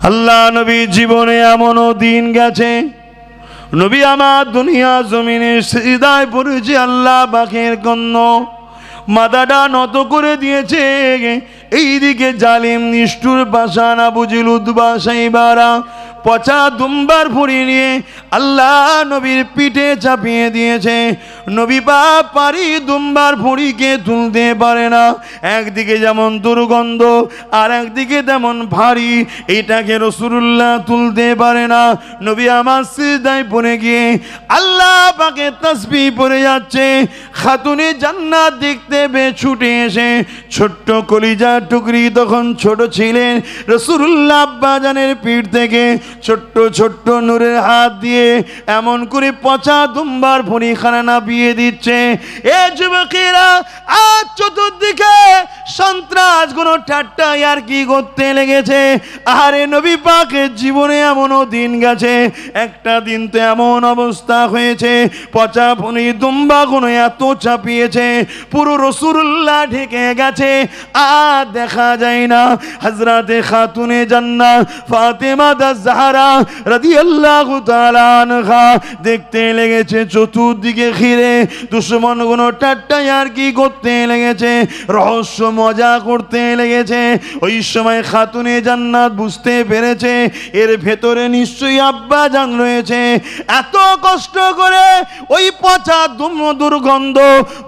আল্লাহ নবী জীবনে এমনও দিন গেছে, নবী আমার দুনিয়া জমিনে সিজদায় পড়েছে, আল্লাহ পাকের জন্য মাথাটা নত করে দিয়েছে। এইদিকে জালিম নিষ্ঠুর পাষাণ আবু জেল উতবা সাইবারা পচা দুম্বার ফুড়ি নিয়ে আল্লাহ নবীর পিঠে চাপিয়ে দিয়েছে। নবী পাক পারি দুম্বার ফুড়িকে তুলতে পারে না। একদিকে যেমন দুর্গন্ধ আর একদিকে তেমন ভারী, এইটাকে রাসূলুল্লাহ তুলতে পারে না। নবী আমার সিজদায় পড়ে গিয়ে আল্লাহ পাকে তাসবিহ পড়ে যাচ্ছে। খাতুনে জান্নাত দেখতে পেয়ে ছুটে এসে, ছোট্ট কলিজা টুকরি তখন ছোট ছিলেন, রাসূলুল্লাহ আব্বাজানের পিঠ থেকে ছোট্ট ছোট্ট নূরের হাত দিয়ে এমন করে পচা দুম্বার ফুড়িখানা নাপিয়ে দিচ্ছে। এ যুবকেরা, আজ চতুর্দিকে সন্ত্রাস গুলো ঠাট্টা আর কি করতে লেগেছে। আরে নবী পাকের জীবনে এমনও দিন গেছে, একটা দিন তো এমন অবস্থা হয়েছে, পচা ফুড়ি দুম্বা গুলো এত চাপিয়েছে পুরো রাসূলুল্লাহ ঢেকে গেছে, আর দেখা যায় না। হযরতে খাতুনে জান্নাত ফাতেমা জাহরা রাদিয়াল্লাহু তাআলা আনহা দেখতে লেগেছে চতুর্দিকে ঘিরে দুশমন গুলো ঠাট্টা আর কি করতে লেগেছে, রহস্য মজা করতে লেগেছে। ওই সময় খাতুনে জান্নাত বুঝতে পেরেছে এর ভেতরে নিশ্চয়ই আব্বা জান রয়েছে। এত কষ্ট করে ওই পচা দুর্গন্ধ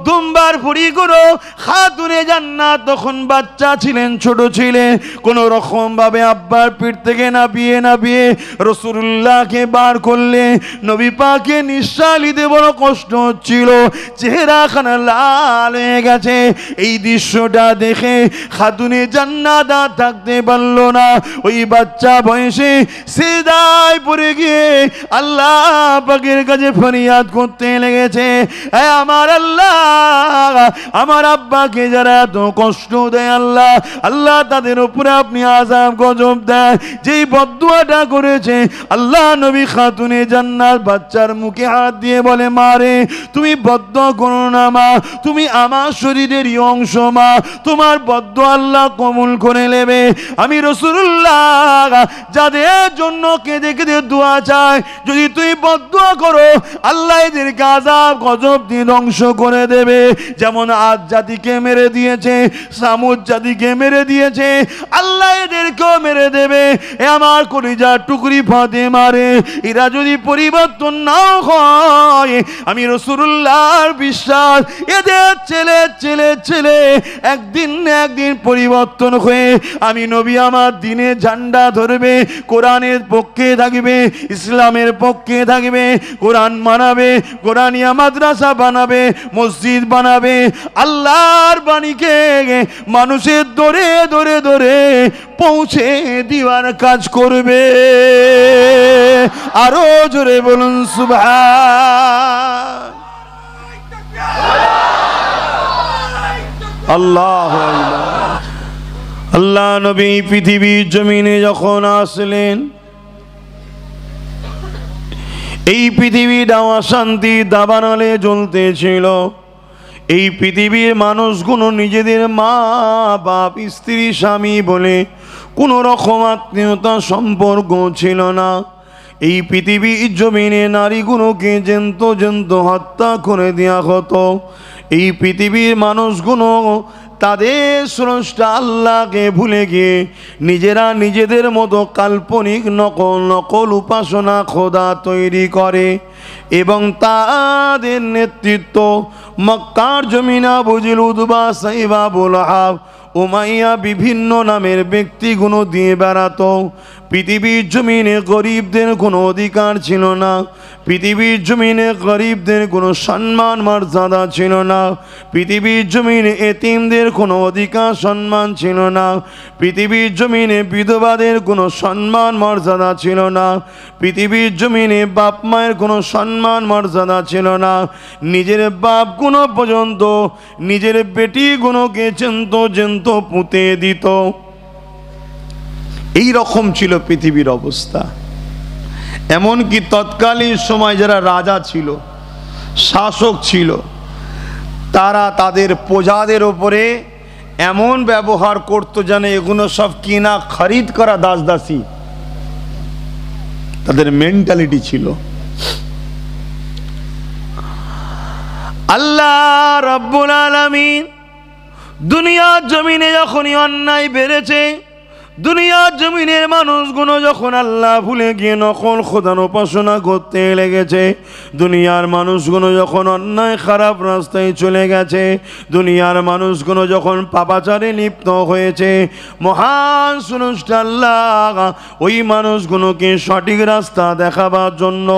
দুম্বার ফুড়িগুলো খাতুনে জান্নাত তখন বাচ্চা ছিলেন, ছোট ছিলেন, কোন রকম ভাবে আব্বার পিঠ থেকে নাপিয়ে নাপিয়ে রাসূলুল্লাহকে বার করলে নবী পাকে নিঃশ্বাস নিতে বড় কষ্ট হচ্ছিল, চেহারাখানা লাল হয়ে গেছে। এই দৃশ্যটা দেখে খাতুনে জান্নাত আর থাকতে পারল না, ওই বাচ্চা বয়সে সিজদায় পড়ে গিয়ে আল্লাহ পাকের কাছে ফরিয়াদ করতে লেগেছে, হে আমার আল্লাহ, আমার আব্বাকে যারা এত কষ্ট দেয় আল্লাহ, আল্লাহ তাদের উপরে আপনি আযাব গজব দেন। যেই বদদুয়াটা করেছে আল্লাহ নবী খাতুনে জান্নাত বাচ্চার মুখে হাত দিয়ে বলে, মা রে, তুমি বদদুয়া করো না মা, তুমি আমার শরীরেরই অংশ মা, তোমার বদদুয়া আল্লাহ কবুল করে নেবে। আমি রাসূলুল্লাহ যাদের জন্য কেঁদে কেঁদে দোয়া চাই, যদি তুই বদদুয়া করো আল্লাহ এদেরকে আযাব গজব দিয়ে ধ্বংস করে দেবে। যেমন আদ জাতিকে মেরে দিয়েছে, সামুদ জাতিকে মেরে দিয়েছে, আল্লাহ এদেরকেও মেরে দেবে। এ আমার কলিজার টুকরি ফাতেমা রে, এরা যদি পরিবর্তন না হয়, আমি রাসূলুল্লাহর বিশ্বাস এদের ছেলে ছেলে ছেলে একদিন না একদিন পরিবর্তন হয়ে আমি নবী আমার দিনে ঝান্ডা ধরবে, কোরআনের পক্ষে থাকবে, ইসলামের পক্ষে থাকবে, কোরআন মানাবে, কোরআনিয়া মাদ্রাসা বানাবে, মসজিদ বানাবে, আল্লাহর বাণীকে মানুষের দরে দরে দরে পৌঁছে দিবার কাজ করবে। আরো জোরে বলুন সুবহান আল্লাহু আকবার। আল্লাহ নবী পৃথিবীর জমিনে যখন আসলেন, এই পৃথিবীটা অশান্তি দাবানলে জ্বলতেছিল। এই পৃথিবীর মানুষগুলো নিজেদের মা বাপ স্ত্রী স্বামী বলে কোনো রকম আত্মীয়তা সম্পর্ক ছিল না। এই পৃথিবীর জমিনে নারীগুলোকে জেন্ত জেন্ত হত্যা করে দেওয়া হতো। এই পৃথিবীর মানুষগুলো তাদের স্রষ্টা আল্লাহকে ভুলে গিয়ে নিজেরা নিজেদের মতো কাল্পনিক নকল নকল উপাসনা খোদা তৈরি করে, এবং তাদের নেতৃত্ব মক্কার জমিনে Abu jail Utba Saiba Abu Lahab Umayya বিভিন্ন নামের ব্যক্তিগুলো দিয়ে বেড়াতো। পৃথিবীর জমিনে গরিবদের কোনো অধিকার ছিল না, পৃথিবীর জমিনে গরিবদের কোনো সম্মান মর্যাদা ছিল না, পৃথিবীর জমিনে এতিমদের কোনো অধিকার সম্মান ছিল না, পৃথিবীর জমিনে বিধবাদের কোনো সম্মান মর্যাদা ছিল না, পৃথিবীর জমিনে বাপ মায়ের কোনো সম্মান মর্যাদা ছিল না। নিজের বাপ গুলো পর্যন্ত নিজের বেটি গুলোকে চেন্ত চেন্ত পুঁতে দিত। এই রকম ছিল পৃথিবীর অবস্থা। এমনকি তৎকালীন সময় যারা রাজা ছিল, শাসক ছিল, তারা তাদের প্রজাদের উপরে এমন ব্যবহার করতো যেন এগুলো সব কিনা খরিদ করা দাস দাসী। তাদের মেন্টালিটি ছিল। আল্লাহ রাব্বুল আলামিন দুনিয়ার জমিনে যখনই অন্যায় বেড়েছে, দুনিয়ার জমিনের মানুষগুলো যখন আল্লাহ ভুলে গিয়ে নকল খোদার উপাসনা করতে লেগেছে, দুনিয়ার মানুষগুলো যখন অন্যায় খারাপ রাস্তায় চলে গেছে, দুনিয়ার মানুষগুলো যখন পাপাচারে লিপ্ত হয়েছে, মহান স্রষ্টা আল্লাহ ওই মানুষগুলোকে সঠিক রাস্তা দেখাবার জন্য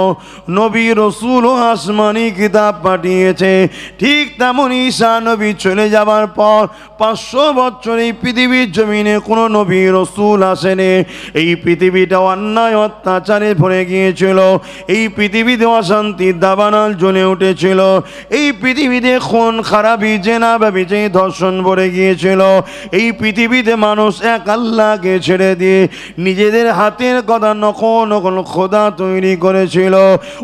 নবী রসুল ও আসমানি কিতাব পাঠিয়েছে। ঠিক তেমনই ঈসা নবী চলে যাবার পর 500 বছর এই পৃথিবীর জমিনে কোনো নবী রসুল আসেনি। এই পৃথিবীটা অন্যায় অত্যাচারে ভরে গিয়েছিল, এই পৃথিবীতে অশান্তির দাবানল জ্বলে উঠেছিল, এই পৃথিবীতে খুন খারাপি জেনা ব্যভিচার ধর্ষণ ভরে গিয়েছিল। এই পৃথিবীতে মানুষ এক আল্লাহকে ছেড়ে দিয়ে নিজেদের হাতের কথা নকল খোদা তৈরি করেছিল।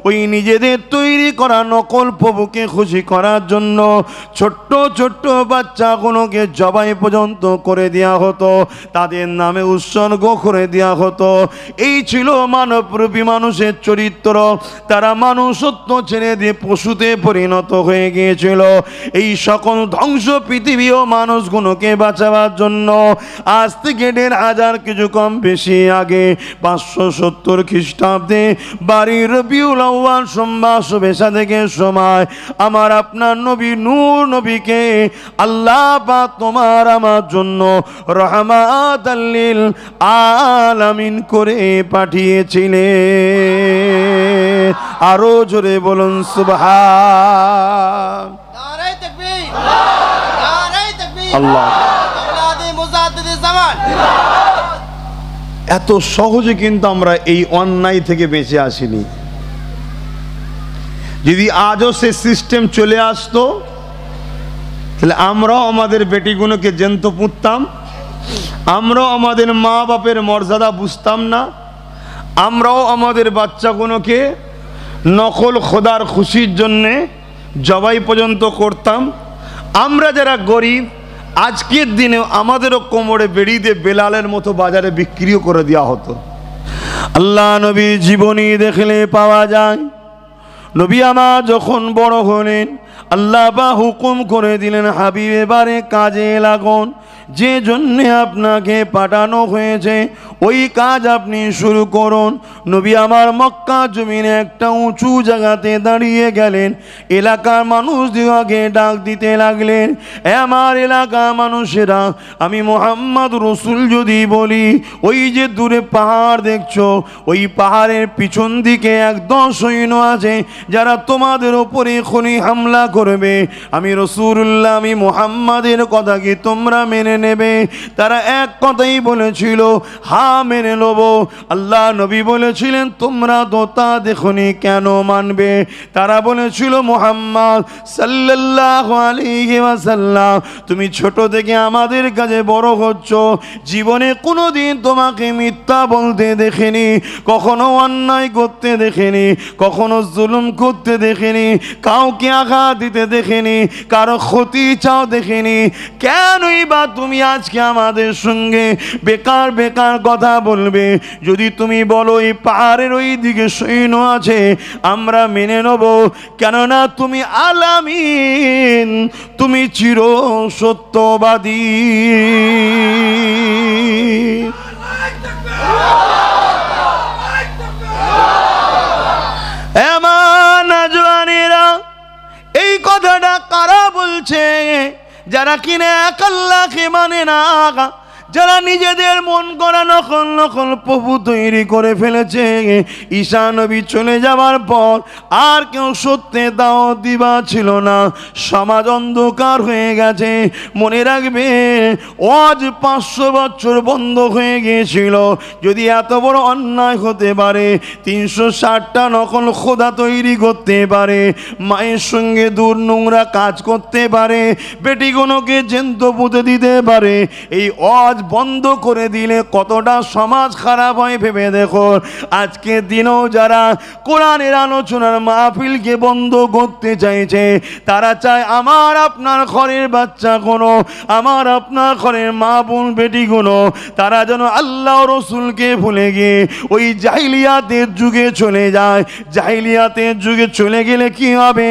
ওই নিজেদের তৈরি করা নকল প্রভুকে খুশি করার জন্য ছোট্ট ছোট্ট বাচ্চাগুলোকে জবাই পর্যন্ত করে দেওয়া হতো, তাদের নামে উৎসর্গ করে দেওয়া হতো। এই ছিল মানবরূপী মানুষের চরিত্র। তারা মানুষত্ব ছেড়ে দিয়ে পশুতে পরিণত হয়ে গিয়েছিল। এই সকল ধ্বংস পৃথিবী ও মানুষগুলোকে বাঁচাবার জন্য আজ থেকে 1500 কিছু কম বেশি আগে 570 খ্রিস্টাব্দে বাড়ির রবিউল আউয়াল সোমবার শুভেচ্ছা থেকে সময় আমার আপনার নবী নূর নবীকে আল্লাহ পাক তোমার আমার জন্য রহমাতাল লিল আলামিন করে পাঠিয়েছিলেন। আরো জোরে বলুন সুবহান। নারে তাকবীর, নারে তাকবীর, আল্লাহ। আওলাদে মুজাদ্দিদে জামান। এত সহজে কিন্তু আমরা এই অন্যায় থেকে বেঁচে আসিনি। যদি আজও সে সিস্টেম চলে আসতো তাহলে আমরাও আমাদের বেটিগুলোকে জ্যান্ত পুঁততাম, আমরাও আমাদের মা বাপের মর্যাদা বুঝতাম না, আমরাও আমাদের বাচ্চাগুলোকে নকল খোদার খুশির জন্যে জবাই পর্যন্ত করতাম। আমরা যারা গরিব আজকের দিনে আমাদেরও কোমরে বেড়িতে বেলালের মতো বাজারে বিক্রিও করে দেওয়া হতো। আল্লাহ নবীর জীবনী দেখলে পাওয়া যায়, নবী আমার যখন বড় হলেন আল্লাহ বা হুকুম করে দিলেন, হাবিব এবারে কাজে লাগুন, যে জন্যে আপনাকে পাঠানো হয়েছে ওই কাজ আপনি শুরু করুন। নবী আমার মক্কা জমিনে একটা উঁচু জায়গাতে দাঁড়িয়ে গেলেন, এলাকার মানুষদিগকে ডাক দিতে লাগলেন, আমার এলাকার মানুষেরা, আমি মোহাম্মদ রসুল যদি বলি ওই যে দূরে পাহাড় দেখছো, ওই পাহাড়ের পিছন দিকে 10 সৈন্য আছে যারা তোমাদের ওপরে এখনই হামলা করবে। আমি রসুল্লাহ, আমি মোহাম্মদের কথা কি তোমরা মেনে নেবে? তারা এক কথাই বলেছিল, হ্যাঁ মেনে নেব। আল্লাহ নবী বলেছিলেন, তোমরা তো তা দেখনি কেন মানবে? তারা বলেছিল, মুহাম্মদ সাল্লাল্লাহু আলাইহি ওয়াসাল্লাম, তুমি ছোট থেকে আমাদের কাছে বড় হচ্ছ, জীবনে কোনোদিন তোমাকে মিথ্যা বলতে দেখিনি, কখনো অন্যায় করতে দেখিনি, কখনো জুলুম করতে দেখিনি, কাউকে আঘাত দিতে দেখিনি, কারো ক্ষতি চাও দেখিনি। কেনই বা তুমি আজকে আমাদের সঙ্গে বেকার বেকার কথা বলবে? যদি তুমি বলো এই পাহাড়ের ওই দিকে সৈন্য আছে, আমরা মেনে নেব, কেননা তুমি আলামিন, তুমি চির সত্যবাদী। এই কথাটা কারা বলছে? যারা কিনা এক আল্লাহকে মানে না, যারা নিজেদের মন করা নকল প্রভু তৈরি করে ফেলেছে। ঈসা নবী চলে যাওয়ার পর আর কেউ সত্যে দাওয়াত দিবা ছিল না, সমাজ অন্ধকার হয়ে গেছে। মনে রাখবে, আজ 500 বছর বন্ধ হয়ে গিয়েছিল। যদি এত বড় অন্যায় হতে পারে, 360টা নকল খোদা তৈরি করতে পারে, মায়ের সঙ্গে দূর নোংরা কাজ করতে পারে, বেটিগুলোকে জ্যান্ত পুঁতে দিতে পারে, এই আজ বন্ধ করে দিলে কতটা সমাজ খারাপ হয় ভেবে দেখো। আজকের দিনেও যারা কোরআনের আলোচনার মাহফিলকে বন্ধ করতে চাইছে, তারা চায় আমার আপনার ঘরের বাচ্চাগুলো, আমার আপনার ঘরের মা বোন বেটিগুলো, তারা যেন আল্লাহ রসুলকে ভুলে গিয়ে ওই জাহিলিয়াতের যুগে চলে যায়। জাহিলিয়াতের যুগে চলে গেলে কি হবে?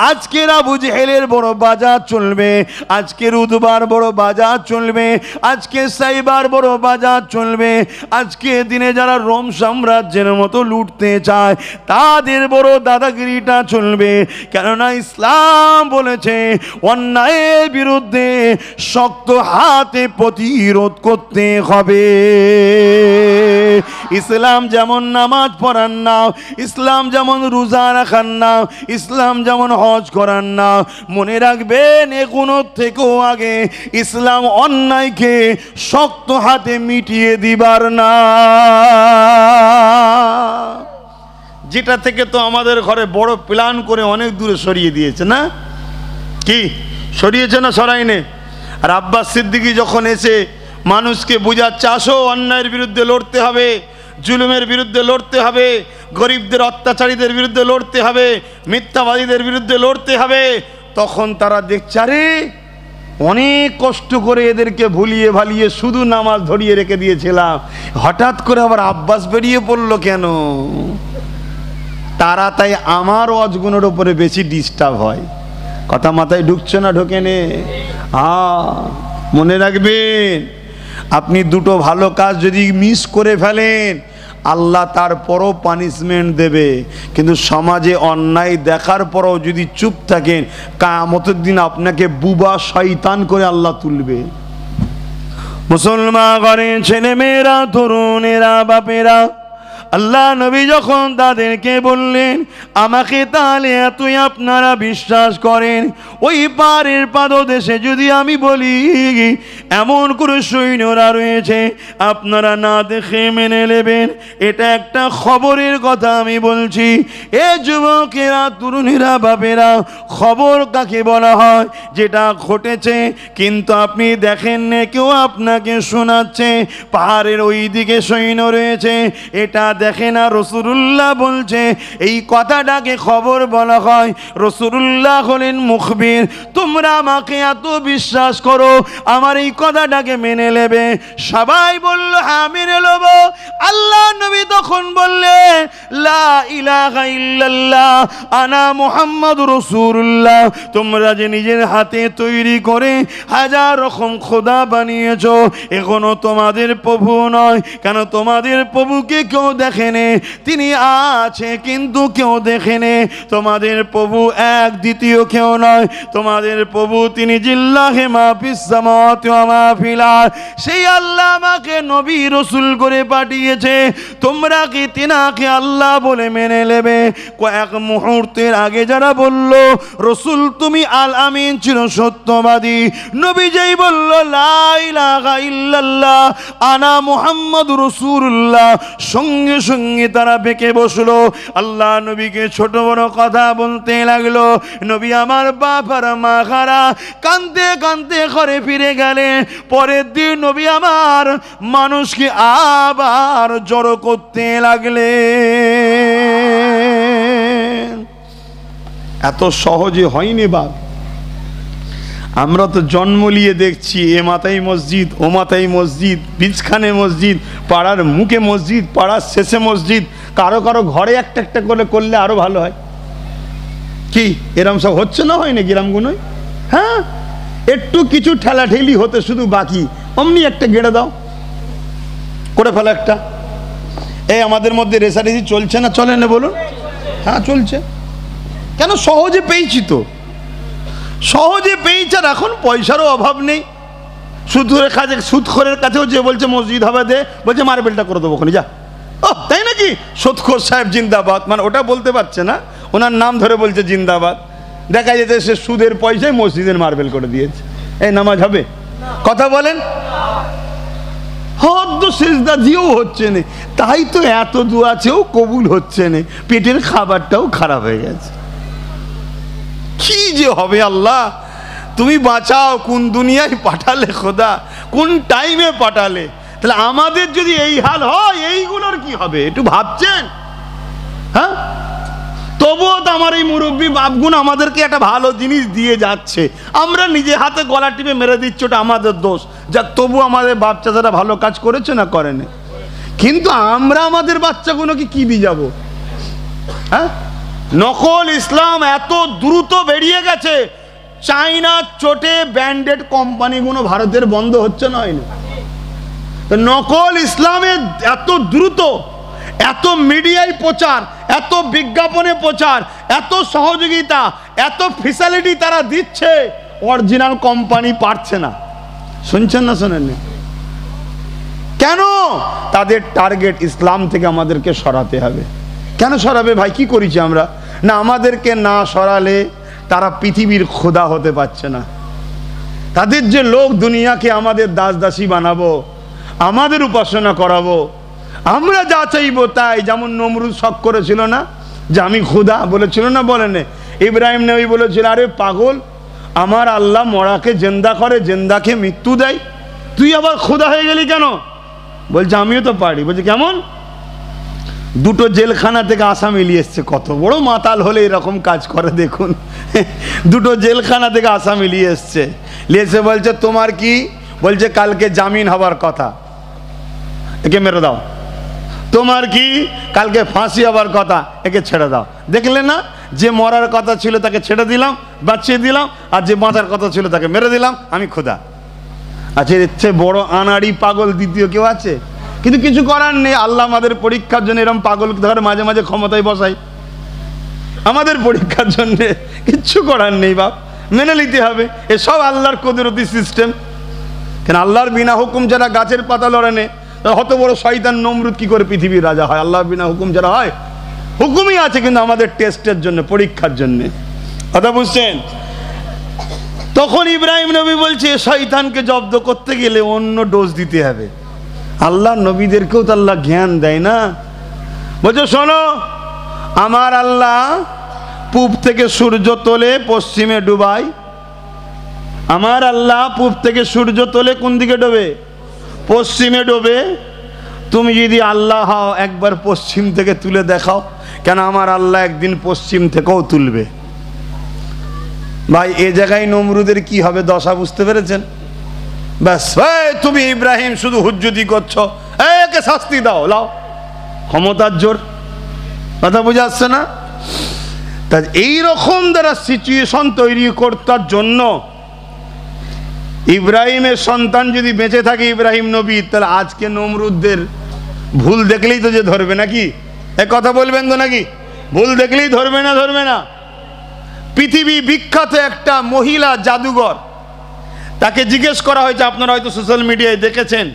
আজকের আবু জেহেলের বড় বাজার চলবে, আজকের উদবার বড় বাজার চলবে, আজকে সাইবার বড় বাজার চলবে। আজকে দিনে যারা রোম সাম্রাজ্যের মতো লুটতে চায় তাদের বড় দাদাগিরিটা চলবে। কেননা ইসলাম বলেছে অন্যায়ের বিরুদ্ধে শক্ত হাতে প্রতিরোধ করতে হবে। ইসলাম যেমন নামাজ পড়ান না, ইসলাম যেমন রোজা রাখান না, ইসলাম যেমন হজ করান না, মনে রাখবেন এগুলোর থেকেও আগে ইসলাম অন্যায়কে শক্ত হাতে মিটিয়ে দিবার না। যেটা থেকে তো আমাদের ঘরে বড় প্ল্যান করে অনেক দূরে সরিয়ে দিয়েছে না? কি সরিয়েছে না সরাইনে? আর আব্বাস সিদ্দিকী যখন এসে মানুষকে বোঝাচ্ছে আসো অন্যায়ের বিরুদ্ধে লড়তে হবে, জুলুমের বিরুদ্ধে লড়তে হবে, গরিবদের অত্যাচারীদের বিরুদ্ধে লড়তে হবে, মিথ্যাবাদীদের বিরুদ্ধে লড়তে হবে, তখন তারা দেখছে আরে অনেক কষ্ট করে এদেরকে ভুলিয়ে ভালিয়ে শুধু নামাজ ধরিয়ে রেখে দিয়েছিলাম, হঠাৎ করে আবার আব্বাস বেরিয়ে পড়লো কেন? তারা তাই আমার ওয়াজগুলোর উপরে বেশি ডিস্টার্ব হয়। কথা মাথায় ঢুকছে না? ঢোকে নে? মনে রাখবেন, আপনি দুটো ভালো কাজ যদি মিস করে ফেলেন আল্লাহ তারপরও পানিশমেন্ট দেবে, কিন্তু সমাজে অন্যায় দেখার পরও যদি চুপ থাকেন কিয়ামতের দিন আপনাকে বুবা শয়তান করে আল্লাহ তুলবে। মুসলমান ঘরের ছেলে মেয়েরা, তরুণেরা, বাপেরা, আল্লাহ নবী যখন তাদেরকে বললেন আমাকে তাহলে এতই আপনারা বিশ্বাস করেন, ওই পারের পাদদেশে যদি আমি বলি এমন করে সৈন্যরা রয়েছে আপনারা না দেখে মেনে নেবেন, এটা একটা খবরের কথা আমি বলছি। এ যুবকেরা, তরুণীরা, বাপেরা, খবর কাকে বলা হয়? যেটা ঘটেছে কিন্তু আপনি দেখেন না, কেউ আপনাকে শোনাচ্ছে। পাহাড়ের ওই দিকে সৈন্য রয়েছে, এটা দেখে না। রাসূলুল্লাহ বলছে এই কথাটাকে খবর বলা হয়। রাসূলুল্লাহ হলেন মুখবির। তোমরা আমাকে এত বিশ্বাস করো, আমার এই কথাটাকে মেনে নেবে? সবাই বলল হ্যাঁ মেনে নেব। আল্লাহ নবী তখন বললেন লা ইলাহা ইল্লাল্লাহ আনা মুহাম্মাদুর রাসূলুল্লাহ। তোমরা যে নিজের হাতে তৈরি করে হাজার রকম খোদা বানিয়েছো, এখনো তোমাদের প্রভু নয়। কেন তোমাদের প্রভুকে কেউ দেখেনে, তিনি আছে কিন্তু কেউ দেখেনে। তোমাদের প্রভু এক, দ্বিতীয় কেউ নয়। তোমাদের প্রভু তিনি জিল্লাহে মা ফিস সামাওয়াতি ওয়া মা ফিল আরদ। সেই আল্লাহ আমাকে নবী রাসূল করে পাঠিয়েছে, তোমরা কি তিনাকে আল্লাহ বলে মেনে নেবে? কয়েক মুহূর্তের আগে যারা বলল রাসূল তুমি আল আমিন চির সত্যবাদী, নবী যেই বলল লা ইলাহা ইল্লাল্লাহ আনা মুহাম্মাদুর রাসূলুল্লাহ, সঙ্গে সঙ্গে তারা বেঁকে বসলো। আল্লাহ নবীকে ছোট বড় কথা বলতে লাগলো। নবী আমার বাবার মা খারা কাঁদতে কাঁদতে ঘরে ফিরে গেলেন। পরের দিন নবী আমার মানুষকে আবার জড়ো করতে লাগলেন। এত সহজে হয়নি বাপ। আমরা তো জন্ম নিয়ে দেখছি এ মাথায় মসজিদ, ও মাথায় মসজিদ, বীজখানে মসজিদ, পাড়ার মুখে মসজিদ, পাড়ার শেষে মসজিদ, কারো কারো ঘরে একটা একটা করে করলে আরো ভালো হয়। কি এরম সব হচ্ছে না? হয় না গ্রামগুলোয়? হ্যাঁ, একটু কিছু ঠেলাঠেলি হতে শুধু বাকি, অমনি একটা গেড়ে দাও, করে ফেলো একটা। এই আমাদের মধ্যে রেসারেসি চলছে না? চলে না বলুন? হ্যাঁ চলছে। কেন? সহজে পেয়েছি তো, সহজে পেয়েছে। আর এখন পয়সারও অভাব নেই। সুদখোরের কাছেও যে বলছে মসজিদ হবে দে, বলছে মার্বেলটা করে দেবো ওখানে যা। ও তাই নাকি? সুদখোর সাহেব জিন্দাবাদ, মানে ওটা বলতে পারছে না, ওনার নাম ধরে বলছে জিন্দাবাদ। দেখা যেতে সে সুদের পয়সায় মসজিদের মার্বেল করে দিয়েছে। এই নামাজ হবে? কথা বলেন। হদ্দ সেজদা দিয়েও হচ্ছে না, তাই তো এত দোয়াছেও কবুল হচ্ছে না, পেটের খাবারটাও খারাপ হয়ে গেছে। কি যে হবে আল্লাহ, তুমি বাঁচাও। কোন দুনিয়ায় পাঠালে খোদা? কোন টাইমে পাঠালে? তাহলে আমাদের যদি এই হাল হয়, এইগুলোর কি হবে একটু ভাবছেন? হ্যাঁ, তবুও তো আমার এই মুরব্বী বাপগুণ আমাদেরকে একটা ভালো জিনিস দিয়ে যাচ্ছে, আমরা নিজে হাতে গলা টিপে মেরে দিচ্ছি, ওটা আমাদের দোষ। যাক, তবু আমাদের বাচ্চা যারা ভালো কাজ করেছে না করেনি, কিন্তু আমরা আমাদের বাচ্চাগুলোকে কি দিয়ে যাব? হ্যাঁ, নকল ইসলাম এত দ্রুত বেরিয়ে গেছে, চাইনা চোটে ব্র্যান্ডেড কোম্পানিগুলো ভারতের বন্ধ হচ্ছে না, হয়নি? নকল ইসলামের এত দ্রুত, এত মিডিয়ায় প্রচার, এত বিজ্ঞাপনে প্রচার, এত সহযোগিতা, এত ফ্যাসিলিটি তারা দিচ্ছে, অরিজিনাল কোম্পানি পারছে না। শুনছেন না শোনেননি? কেন? তাদের টার্গেট ইসলাম থেকে আমাদেরকে সরাতে হবে। কেন সরাবে ভাই? কি করেছি আমরা? না, আমাদেরকে না সরালে তারা পৃথিবীর খোদা হতে পারছে না। তাদের যে লোক দুনিয়াকে আমাদের দাস দাসী বানাবো, আমাদের উপাসনা করাবো, আমরা যা চাইবো তাই। যেমন নমরুদ শখ করেছিল না যে আমি খোদা, বলেছিল না? বলেন। ইব্রাহিম নবী বলেছিল, আরে পাগল, আমার আল্লাহ মরাকে জেন্দা করে, জেন্দাকে মৃত্যু দেয়, তুই আবার খোদা হয়ে গেলি কেন? বলছে আমিও তো পারি। বলছে কেমন? দুটো জেলখানা থেকে আসামি নিয়ে এসছে। কত বড় মাতাল হলে এরকম কাজ করে দেখুন। দুটো জেলখানা থেকে আসামি নিয়ে এসছে, নিয়ে এসে বলছে তোমার কি? বলছে কালকে জামিন হবার কথা, একে মেরে দাও। তোমার কি? কালকে ফাঁসি হবার কথা, একে ছেড়ে দাও। দেখলে না, যে মরার কথা ছিল তাকে ছেড়ে দিলাম, বাঁচিয়ে দিলাম, আর যে বাঁচার কথা ছিল তাকে মেরে দিলাম, আমি খোদা। আচ্ছা, এর চেয়ে বড় আনাড়ি পাগল দ্বিতীয় কেউ আছে? কিন্তু কিছু করার নেই, আল্লাহ আমাদের পরীক্ষার জন্য এরকম পাগল ধরে মাঝে মাঝে ক্ষমতায় বসাই, আমাদের পরীক্ষার জন্য। কিচ্ছু করার নেই বাপ, মেনে নিতে হবে। এসব আল্লাহর কুদরতি সিস্টেম। কেন আল্লাহর বিনা হুকুম যারা গাছের পাতা লড়ে নে, হত বড় শয়তান নমরুদ কি করে পৃথিবীর রাজা হয়? আল্লাহর বিনা হুকুম যারা হয়, হুকুমই আছে কিন্তু আমাদের টেস্টের জন্য, পরীক্ষার জন্য। কথা বুঝছেন? তখন ইব্রাহিম নবী বলছে শয়তানকে জব্দ করতে গেলে অন্য ডোজ দিতে হবে। আল্লাহ নবীদেরকেও তো আল্লাহ জ্ঞান দেয় না। বলছে শোনো, আমার আল্লাহ পূব থেকে সূর্য তোলে, পশ্চিমে ডুবায়। আমার আল্লাহ পূব থেকে সূর্য তোলে, কোন দিকে ডোবে? পশ্চিমে ডোবে। তুমি যদি আল্লাহ হও, একবার পশ্চিম থেকে তুলে দেখাও। কেন আমার আল্লাহ একদিন পশ্চিম থেকেও তুলবে। ভাই, এ জায়গায় নমরুদের কি হবে দশা বুঝতে পেরেছেন? ব্যাস, তুমি ইব্রাহিম শুধু হুজ্জতি করছো, একে শাস্তি দাও, লাও, ক্ষমতার জোর। কথা বুঝে আসছে না? তা এইরকম দ্বারা সিচুয়েশন তৈরি করতার জন্য ইব্রাহিমের সন্তান যদি বেঁচে থাকে ইব্রাহিম নবী, তাহলে আজকে নমরুদদের ভুল দেখলেই তো যে ধরবে নাকি? এক কথা বলবেন তো নাকি? ভুল দেখলেই ধরবে না? ধরবে না? পৃথিবী বিখ্যাত একটা মহিলা জাদুঘর, তাকে জিজ্ঞেস করা হয়েছে, আপনারা হয়তো সোশ্যাল মিডিয়ায় দেখেছেন,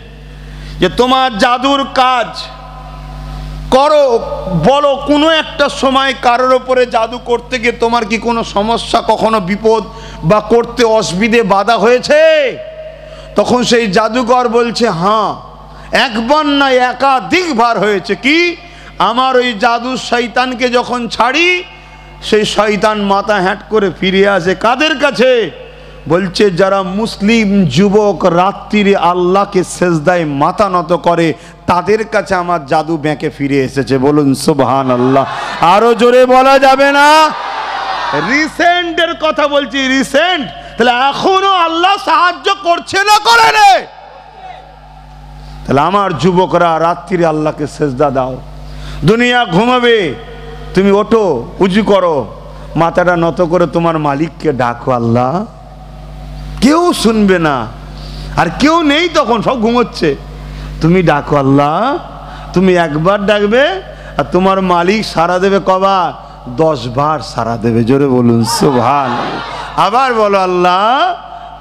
যে তোমার জাদুর কাজ করো, বলো কোনো একটা সময় কারোর ওপরে জাদু করতে গিয়ে তোমার কি কোনো সমস্যা, কখনো বিপদ বা করতে অসুবিধে বাধা হয়েছে? তখন সেই জাদুকর বলছে হ্যাঁ, একবার না একাধিকবার হয়েছে। কি? আমার ওই জাদুর শয়তানকে যখন ছাড়ি, সেই শয়তান মাথা হ্যাট করে ফিরে আসে কাদের কাছে? বলছে যারা মুসলিম যুবক রাত্রিরে আল্লাহকে সেজদায় মাথা নত করে, তাদের কাছে আমার জাদু ব্যাঁকে ফিরে এসেছে। বলুন সুবহানাল্লাহ। আরো জোরে বলা যাবে না? রিসেন্টের কথা বলছি, রিসেন্ট। তাহলে এখনো আল্লাহ সাহায্য করছে না করে রে? তাহলে আমার যুবকরা রাত্রিরে আল্লাহকে সেজদা দাও। দুনিয়া ঘুমাবে, তুমি ওঠো, উজু করো, মাথাটা নত করে তোমার মালিককে ডাকো। আল্লাহ, কেউ শুনবে না, আর কেউ নেই তখন, সব ঘুমোচ্ছে। তুমি ডাকো আল্লাহ, তুমি একবার ডাকবে আর তোমার মালিক সাড়া দেবে কবার? 10 বার সাড়া দেবে। জোরে বলুন সুবহানাল্লাহ। আবার বলো আল্লাহ,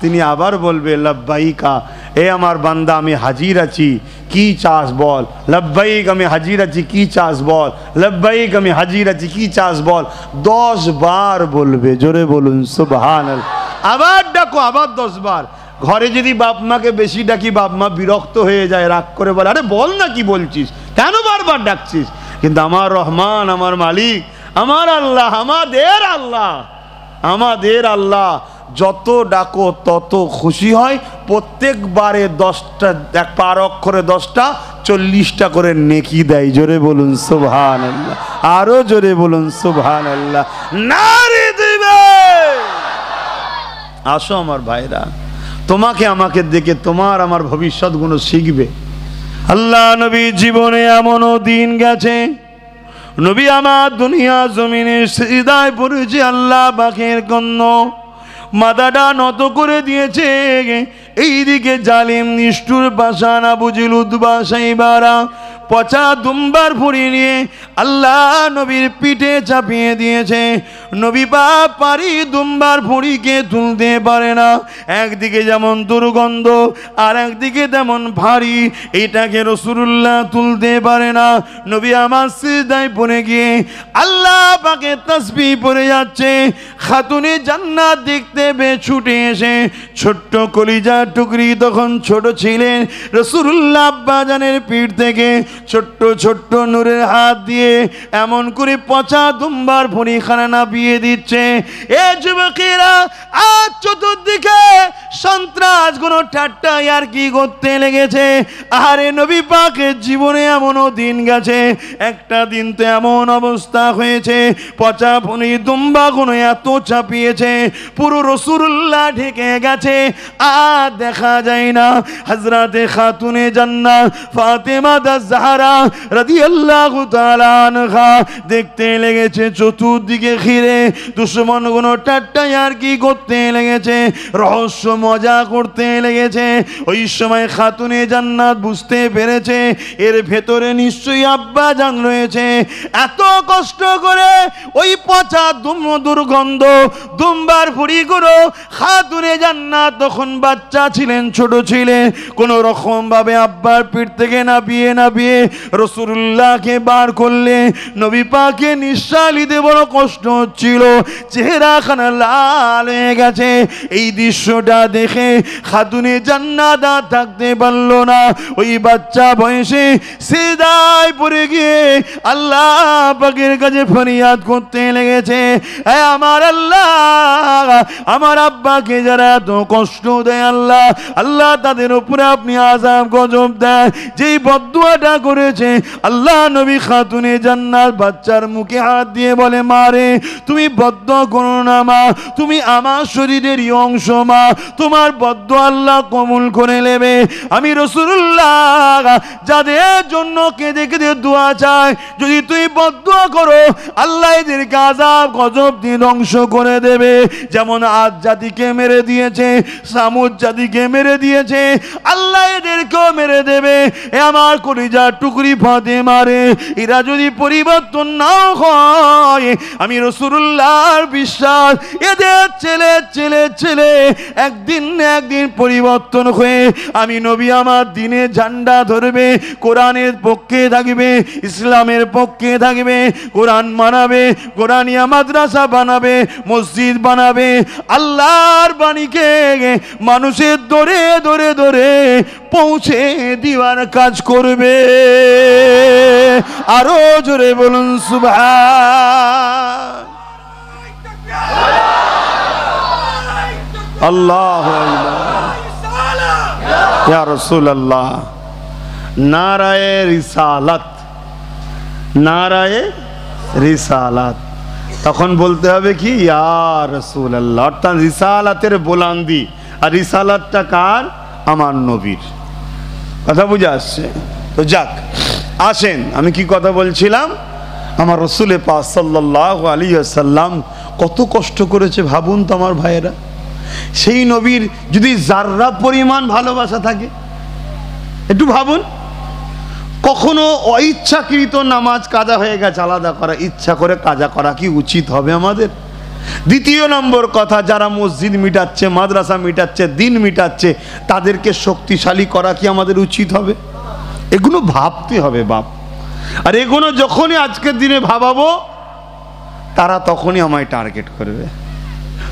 তিনি আবার বলবে লব্বাইকা, এ আমার বান্দা আমি হাজির আছি, কি চাস বল। লব্বাইক, আমি হাজির আছি, কি চাস বল। লব্বাইক, আমি হাজির আছি, কি চাস বল। 10 বার বলবে। জোরে বলুন সুবহানাল্লাহ। আবার ডাকো, আবার 10 বার। ঘরে যদি বাপ মাকে বেশি ডাকি, বাপ মা বিরক্ত হয়ে যায়, রাগ করে বলে আরে বল না কি বলছিস, কেন বারবার ডাকছিস? কিন্তু আমার রহমান, আমার মালিক, আমার আল্লাহ, আমাদের আল্লাহ, আমাদের আল্লাহ যত ডাকো তত খুশি হয়, প্রত্যেকবারে 10টা, এক পার অক্ষরে 10টা, 40টা করে নেকি দেয়। জোরে বলুন সুবহানাল্লাহ, আরো জোরে বলুন সুবহানাল্লাহ, নারে দিবে। আসো আমার ভাইরা, তোমাকে আমাকে দেখে তোমার আমার ভবিষ্যৎ গুলো শিখবে। আল্লাহ নবী জীবনে এমনও দিন গেছে, নবী আমার দুনিয়া জমিনে সিজদায় পড়েছে, আল্লাহ পাকের জন্য মাথাটা নত করে দিয়েছে। এইদিকে জালিম নিষ্ঠুর পাষাণ আবু জেল উতবা সাইবারা পচা দুম্বার ফুড়ি নিয়ে আল্লাহ নবীর পিঠে চাপিয়ে দিয়েছে। নবী পাপ পারি দুম্বার ফুড়িকে তুলতে পারে না। একদিকে যেমন দুর্গন্ধ, আর একদিকে তেমন ভারী, এইটাকে রাসূলুল্লাহ তুলতে পারে না। নবী আমার সিজদায় পড়ে গিয়ে আল্লাহ পাকে তাসবিহ পড়ে যাচ্ছে। খাতুনে জান্নাত দেখতে পেয়ে ছুটে এসে, ছোট্ট কলিজা টুকরি তখন ছোট ছিলেন, রাসূলুল্লাহ আব্বাজানের পিঠ থেকে ছোট্ট ছোট্ট নূরের হাত দিয়ে এমন করে পচা দুম্বার ভুঁড়িখানা নাপিয়ে দিচ্ছে। এ যুবকেরা, আজ চতুর্দিকে সন্ত্রাস গুলো ঠাট্টা আর কি করতে লেগেছে। আরে নবী পাকের জীবনে এমনও দিন গেছে, একটা দিন তো এমন অবস্থা হয়েছে, পচা ভুঁড়ি দুম্বা গুলো এত চাপিয়েছে, পুরো রাসূলুল্লাহ ঢেকে গেছে, আর দেখা যায় না। হযরতে খাতুনে জান্নাত ফাতেমা জাহরা রাদিয়াল্লাহু তাআলা আনহা দেখতে লেগেছে চতুর্দিকে ঘিরে দুশমন গুলো ঠাট্টা আর কি করতে লেগেছে, রহস্য মজা করতে লেগেছে। ওই সময় খাতুনে জান্নাত বুঝতে পেরেছে এর ভেতরে নিশ্চয়ই আব্বা জান রয়েছে। এত কষ্ট করে ওই পচা দুর্গন্ধ দুম্বার ফুড়িগুলো খাতুনে জান্নাত তখন বাচ্চা ছিলেন, ছোট ছিলেন, কোন রকম ভাবে আব্বার পিঠ থেকে নাপিয়ে রাসূলুল্লাহকে বার করলে নবী পাকে নিঃশ্বাস নিতে বড় কষ্ট হচ্ছিল, চেহারাখানা লাল হয়ে গেছে। এই দৃশ্যটা দেখে খাতুনে জান্নাত থাকতে পারল না, ওই বাচ্চা বয়সে সিজদায় পড়ে গিয়ে আল্লাহ পাকের কাছে ফরিয়াদ করতে লেগেছে, এ আমার আল্লাহ, আমার আব্বাকে যারা এত কষ্ট দেয় আল্লাহ, আল্লাহ তাদের উপরে আপনি আযাব গজব দেয়। যেই বদদুয়াটা করেছে আল্লাহ নবী খাতুনে জান্নাত বাচ্চার মুখে হাত দিয়ে বলে, মা রে, তুমি বদদুয়া করো না মা, তুমি আমার শরীরেরই অংশ মা, তোমার বদদুয়া আল্লাহ কবুল করে নেবে। আমি রাসূলুল্লাহ যাদের জন্য কেঁদে কেঁদে দোয়া চায়, যদি তুই বদদুয়া করো আল্লাহ এদেরকে আযাব গজব দিয়ে ধ্বংস করে দেবে। যেমন আদ জাতিকে মেরে দিয়েছে, সামুদ জাতিকে মেরে দিয়েছে, আল্লাহ এদেরকেও মেরে দেবে। এ আমার কলিজার টুকরি ফাতেমা রে, এরা যদি পরিবর্তন না হয়, আমি রাসূলুল্লাহর বিশ্বাস এদের ছেলে ছেলে ছেলে একদিন না একদিন পরিবর্তন হয়ে আমি নবী আমার দিনের ঝান্ডা ধরবে, কোরআনের পক্ষে থাকবে, ইসলামের পক্ষে থাকবে, কোরআন মানাবে, কোরআনিয়া মাদ্রাসা বানাবে, মসজিদ বানাবে, আল্লাহর বাণীকে মানুষের দরে দরে দরে পৌঁছে দিবার কাজ করবে। আরো জোরে বলুন সুবহান আল্লাহু আকবার। ইয়া রাসূলুল্লাহ, নারায়ে রিসালাত, নারায়ে রিসালাত। তখন বলতে হবে কি, ইয়া রাসূলুল্লাহ, অর্থাৎ রিসালাতের বুলন্দি। আর রিসালাতটা কার? আমার নবীর। কথা বুঝে আসছে তো? যাক, আসেন, আমি কি কথা বলছিলাম, আমার রাসূল পাক সাল্লাল্লাহু আলাইহি ওয়াসাল্লাম কত কষ্ট করেছে ভাবুন তো আমার ভাইয়েরা। সেই নবীর যদি যাররা পরিমাণ ভালোবাসা থাকে, একটু ভাবুন, কখনো অইচ্ছাকৃত নামাজ কাজা হয়ে গেছে, আলাদা করা, ইচ্ছা করে কাজা করা কি উচিত হবে আমাদের? দ্বিতীয় নম্বর কথা, যারা মসজিদ মিটাচ্ছে, মাদ্রাসা মিটাচ্ছে, দিন মিটাচ্ছে, তাদেরকে শক্তিশালী করা কি আমাদের উচিত হবে? এগুলো ভাবতে হবে বাপ। আর এগুলো যখনই আজকের দিনে ভাবাবো, তারা তখনই আমায় টার্গেট করবে।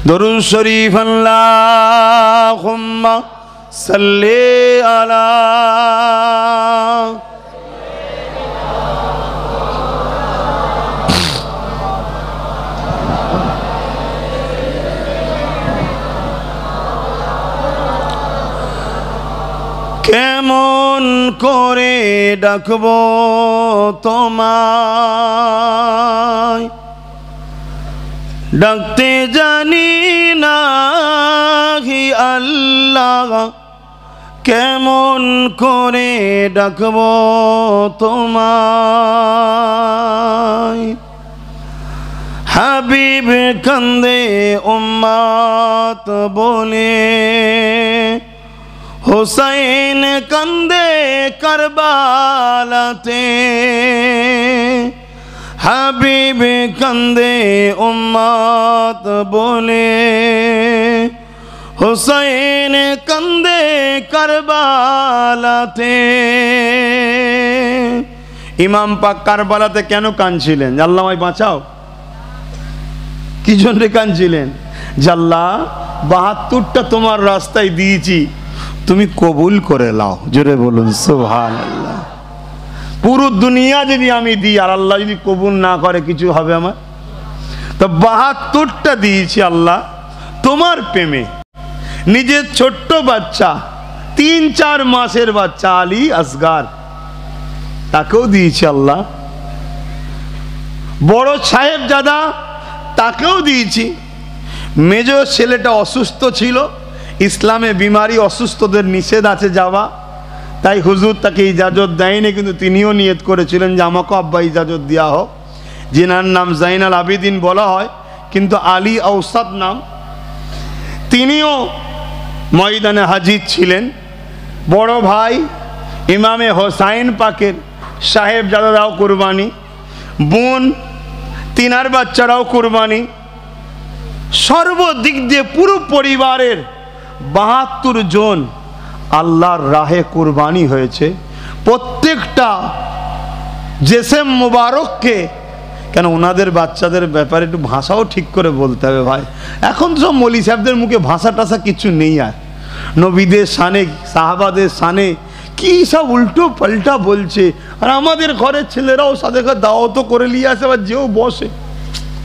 দরুদ শরীফ আল্লাহুম্মা সাল্লি আলা করে ডাকবো তোমায়, ডাকতে জানি না হি আল্লাহ, কেমন করে ডাকবো তোমায়। হাবিব কান্দে উম্মত বলে, হুসাইন কান্দে কারবালাতে, হাবিব কান্দে উম্মত বলে, হুসাইন কান্দে কারবালাতে। ইমাম পাক কারবালাতে কেন কাঁদছিলেন? আল্লাহ আমায় বাঁচাও। কি জন্য কাঁদছিলেন? আল্লাহ ৭২টা তোমার রাস্তায় দিয়েছি, তুমি কবুল করে লাও। জোরে বলুন সুবহানাল্লাহ। পুরো দুনিয়া যদি আমি দিই আর আল্লাহ যদি কবুল না করে কিছু হবে আমার? তো ৭২টা দিয়েছি আল্লাহ তোমার প্রেমে। নিজের ছোট্ট বাচ্চা ৩-৪ মাসের বাচ্চা আলী আসগার, তাকেও দিয়েছি আল্লাহ। বড় সাহেবজাদা, তাকেও দিয়েছি। মেজ ছেলেটা অসুস্থ ছিল, ইসলামে বিমারি অসুস্থদের নিষেধ আছে যাওয়া, তাই হুজুর তাকে ইজাজত দেয়নি, কিন্তু তিনিও নিয়ত করেছিলেন যে আমাকে আব্বা ইজাজত দেওয়া হোক। যিনার নাম জাইনাল আবিদিন বলা হয়, কিন্তু আলী আওসাদ নাম। তিনিও ময়দানে হাজির ছিলেন। বড় ভাই ইমামে হোসাইন পাকের সাহেবজাদারাও কুরবানি, বোন তিনার বাচ্চারাও কুরবানি, সর্বদিক দিয়ে পুরো পরিবারের ৭২ জন আল্লাহর রাহে কুরবানি হয়েছে। প্রত্যেকটা জেসেম মুবারককে, কেন ওনাদের বাচ্চাদের ব্যাপারে একটু ভাষাও ঠিক করে বলতে হবে ভাই। এখন তো সব মৌলী সাহেবদের মুখে ভাষা টাষা কিছু নেই। আর নবীদের শানে, সাহাবাদের শানে কি সব উল্টো পাল্টা বলছে। আর আমাদের ঘরের ছেলেরাও সাথে দাওয়াত করে নিয়ে আসে, আবার যেও বসে।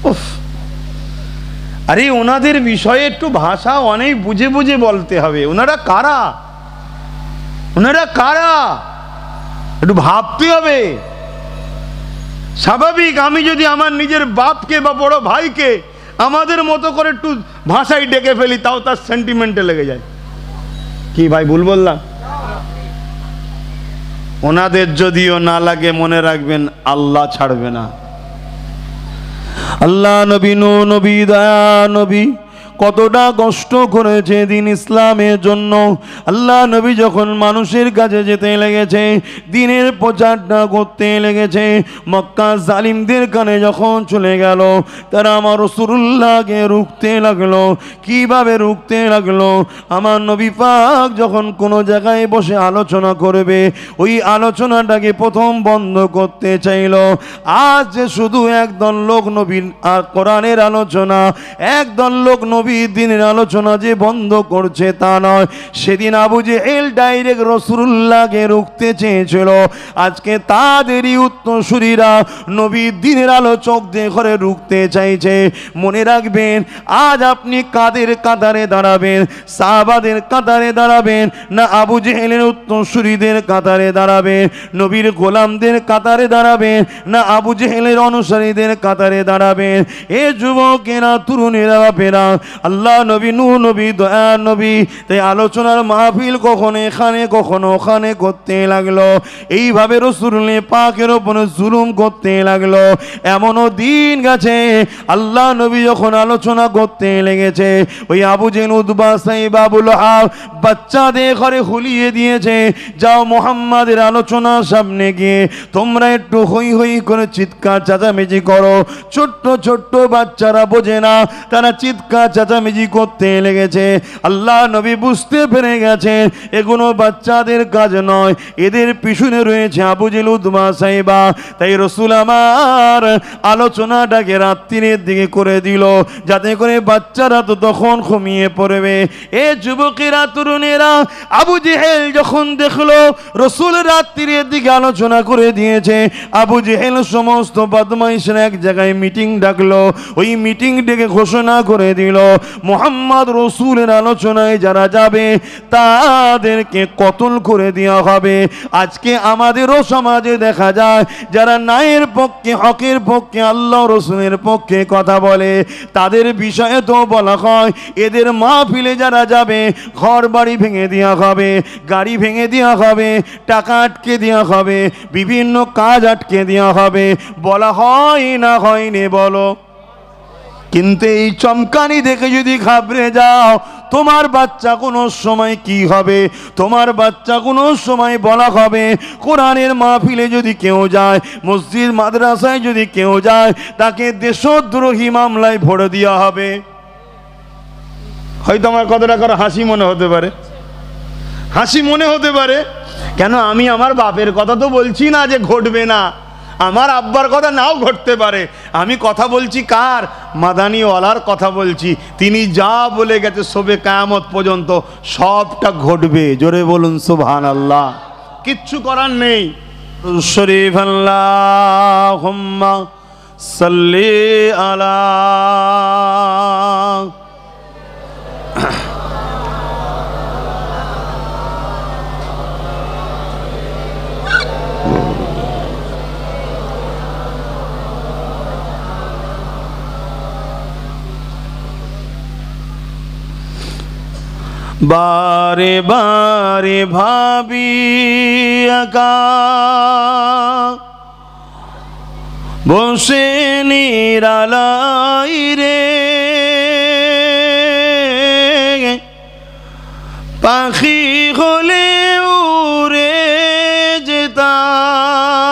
উফ, আরে ওনাদের বিষয়ে একটু ভাষা অনেক বুঝে বুঝে বলতে হবে। ওনারা কারা, ওনারা কারা একটু ভাবতে হবে। স্বাভাবিক আমি যদি আমার নিজের বাপকে বা বড় ভাইকে আমাদের মতো করে একটু ভাষায় ডেকে ফেলি, তাও তার সেন্টিমেন্টে লেগে যায়। কি ভাই ভুল বললাম? ওনাদের যদিও না লাগে, মনে রাখবেন আল্লাহ ছাড়বে না। আল্লাহ নবী, নবী, দয়া নবী কতটা কষ্ট করেছে দিন ইসলামের জন্য। আল্লাহ নবী যখন মানুষের কাছে যেতে লেগেছে, দিনের প্রচারটা করতে লেগেছে, মক্কা জালিমদের কানে যখন চলে গেল, তারা আমার রাসূলুল্লাহকে রুখতে লাগলো। কিভাবে রুখতে লাগলো? আমার নবী পাক যখন কোনো জায়গায় বসে আলোচনা করবে, ওই আলোচনাটাকে প্রথম বন্ধ করতে চাইল। আজ যে শুধু একদল লোক নবীর আর কোরআনের আলোচনা, একদল লোক দিনের আলোচনা যে বন্ধ করছে তা নয়। সেদিন আবু জেহেল ডাইরেক্ট রাসূলুল্লাহকে রুখতে চেয়েছিল। আজকে তাদেরই উত্তরসূরিরা নবীর দিনের আলোচক দিয়ে ঘরে রুখতে চাইছে। মনে রাখবেন, আজ আপনি কাদের কাতারে দাঁড়াবেন? সাহাবাদের কাতারে দাঁড়াবেন, না আবু জেহেলের উত্তরসূরিদের কাতারে দাঁড়াবেন? নবীর গোলামদের কাতারে দাঁড়াবেন, না আবু জেহেলের অনুসারীদের কাতারে দাঁড়াবেন? এ যুবকেরা, তরুণেরা, বাপেরা, আল্লাহ নবী, নবী, দয়া নবী তাই আলোচনার মাহফিল কখনো এখানে কখনো ওখানে করতে লাগলো। এইভাবে রাসূলুল্লাহ পাকের উপর জুলুম করতে লাগলো। এমনও দিন গেছে আল্লাহ নবী যখন আলোচনা করতে লেগেছে, ওই আবু জেহেল, উতবা, সাইবা, আবু লাহাব বাচ্চাদের ঘরে হুলিয়ে দিয়েছে, যাও মুহাম্মাদের আলোচনার সামনে গিয়ে তোমরা একটু হই হই করে চিৎকার চেঁচামেচি করো। ছোট্ট ছোট্ট বাচ্চারা বোঝে না, তারা চিৎকার চেঁচামেচি করতে লেগেছে। আল্লাহ নবী বুঝতে পেরে গেছেন এগুলো বাচ্চাদের কাজ নয়, এদের পিছনে রয়েছে আবু জেহেল, উতবা, সাইবা। তাই রাসূল আমার আলোচনাটাকে রাত্রির দিকে করে দিল, যাতে করে বাচ্চারা তো তখন ঘুমিয়ে পড়বে। এ যুবকেরা, তরুণেরা, আবু জেহেল যখন দেখলো রাসূল রাত্রির দিকে আলোচনা করে দিয়েছে, আবু জেহেল সমস্ত বদমাইশরা এক জায়গায় মিটিং ডাকলো। ওই মিটিং ডেকে ঘোষণা করে দিল, মুহাম্মদ রাসূলের আলোচনায় যারা যাবে তাদেরকে কতল করে দেওয়া হবে। আজকে আমাদেরও সমাজে দেখা যায় যারা ন্যায়ের পক্ষে, হকের পক্ষে, আল্লাহ রাসূলের পক্ষে কথা বলে তাদের বিষয়ে তো বলা হয় এদের মাহফিলে যারা যাবে ঘর বাড়ি ভেঙে দেওয়া হবে, গাড়ি ভেঙে দেওয়া হবে, টাকা আটকে দেওয়া হবে, বিভিন্ন কাজ আটকে দেওয়া হবে। বলা হয় না হয়নি বলো? কিন্তু এই চমকানি দেখে যদি ঘাবড়ে যাও তোমার বাচ্চা কোনো সময় কি হবে? তোমার বাচ্চা কোনো সময় বলা হবে কোরআনের মাহফিলে যদি কেউ যায়, মসজিদ মাদ্রাসায় যদি কেউ যায় তাকে দেশদ্রোহী মামলায় ভরে দেওয়া হবে। হয়তো আমার কথাটা কারো হাসি মনে হতে পারে, হাসি মনে হতে পারে। কেন? আমি আমার বাপের কথা তো বলছি না যে ঘটবে না, আমার আব্বার কথা নাও ঘটতে পারে। আমি কথা বলছি কার? মাদানীওয়ালার কথা বলছি। তিনি যা বলে গেছে সবে কিয়ামত পর্যন্ত সবটা ঘটবে। জোরে বলুন সুবহানাল্লাহ। কিচ্ছু করার নেই। শরীফ আল্লাহুম্মা সাল্লি আলা। বারে বারে ভাবি একা বসে নিরালাই রে, পাখি হলে উড়ে যেতাম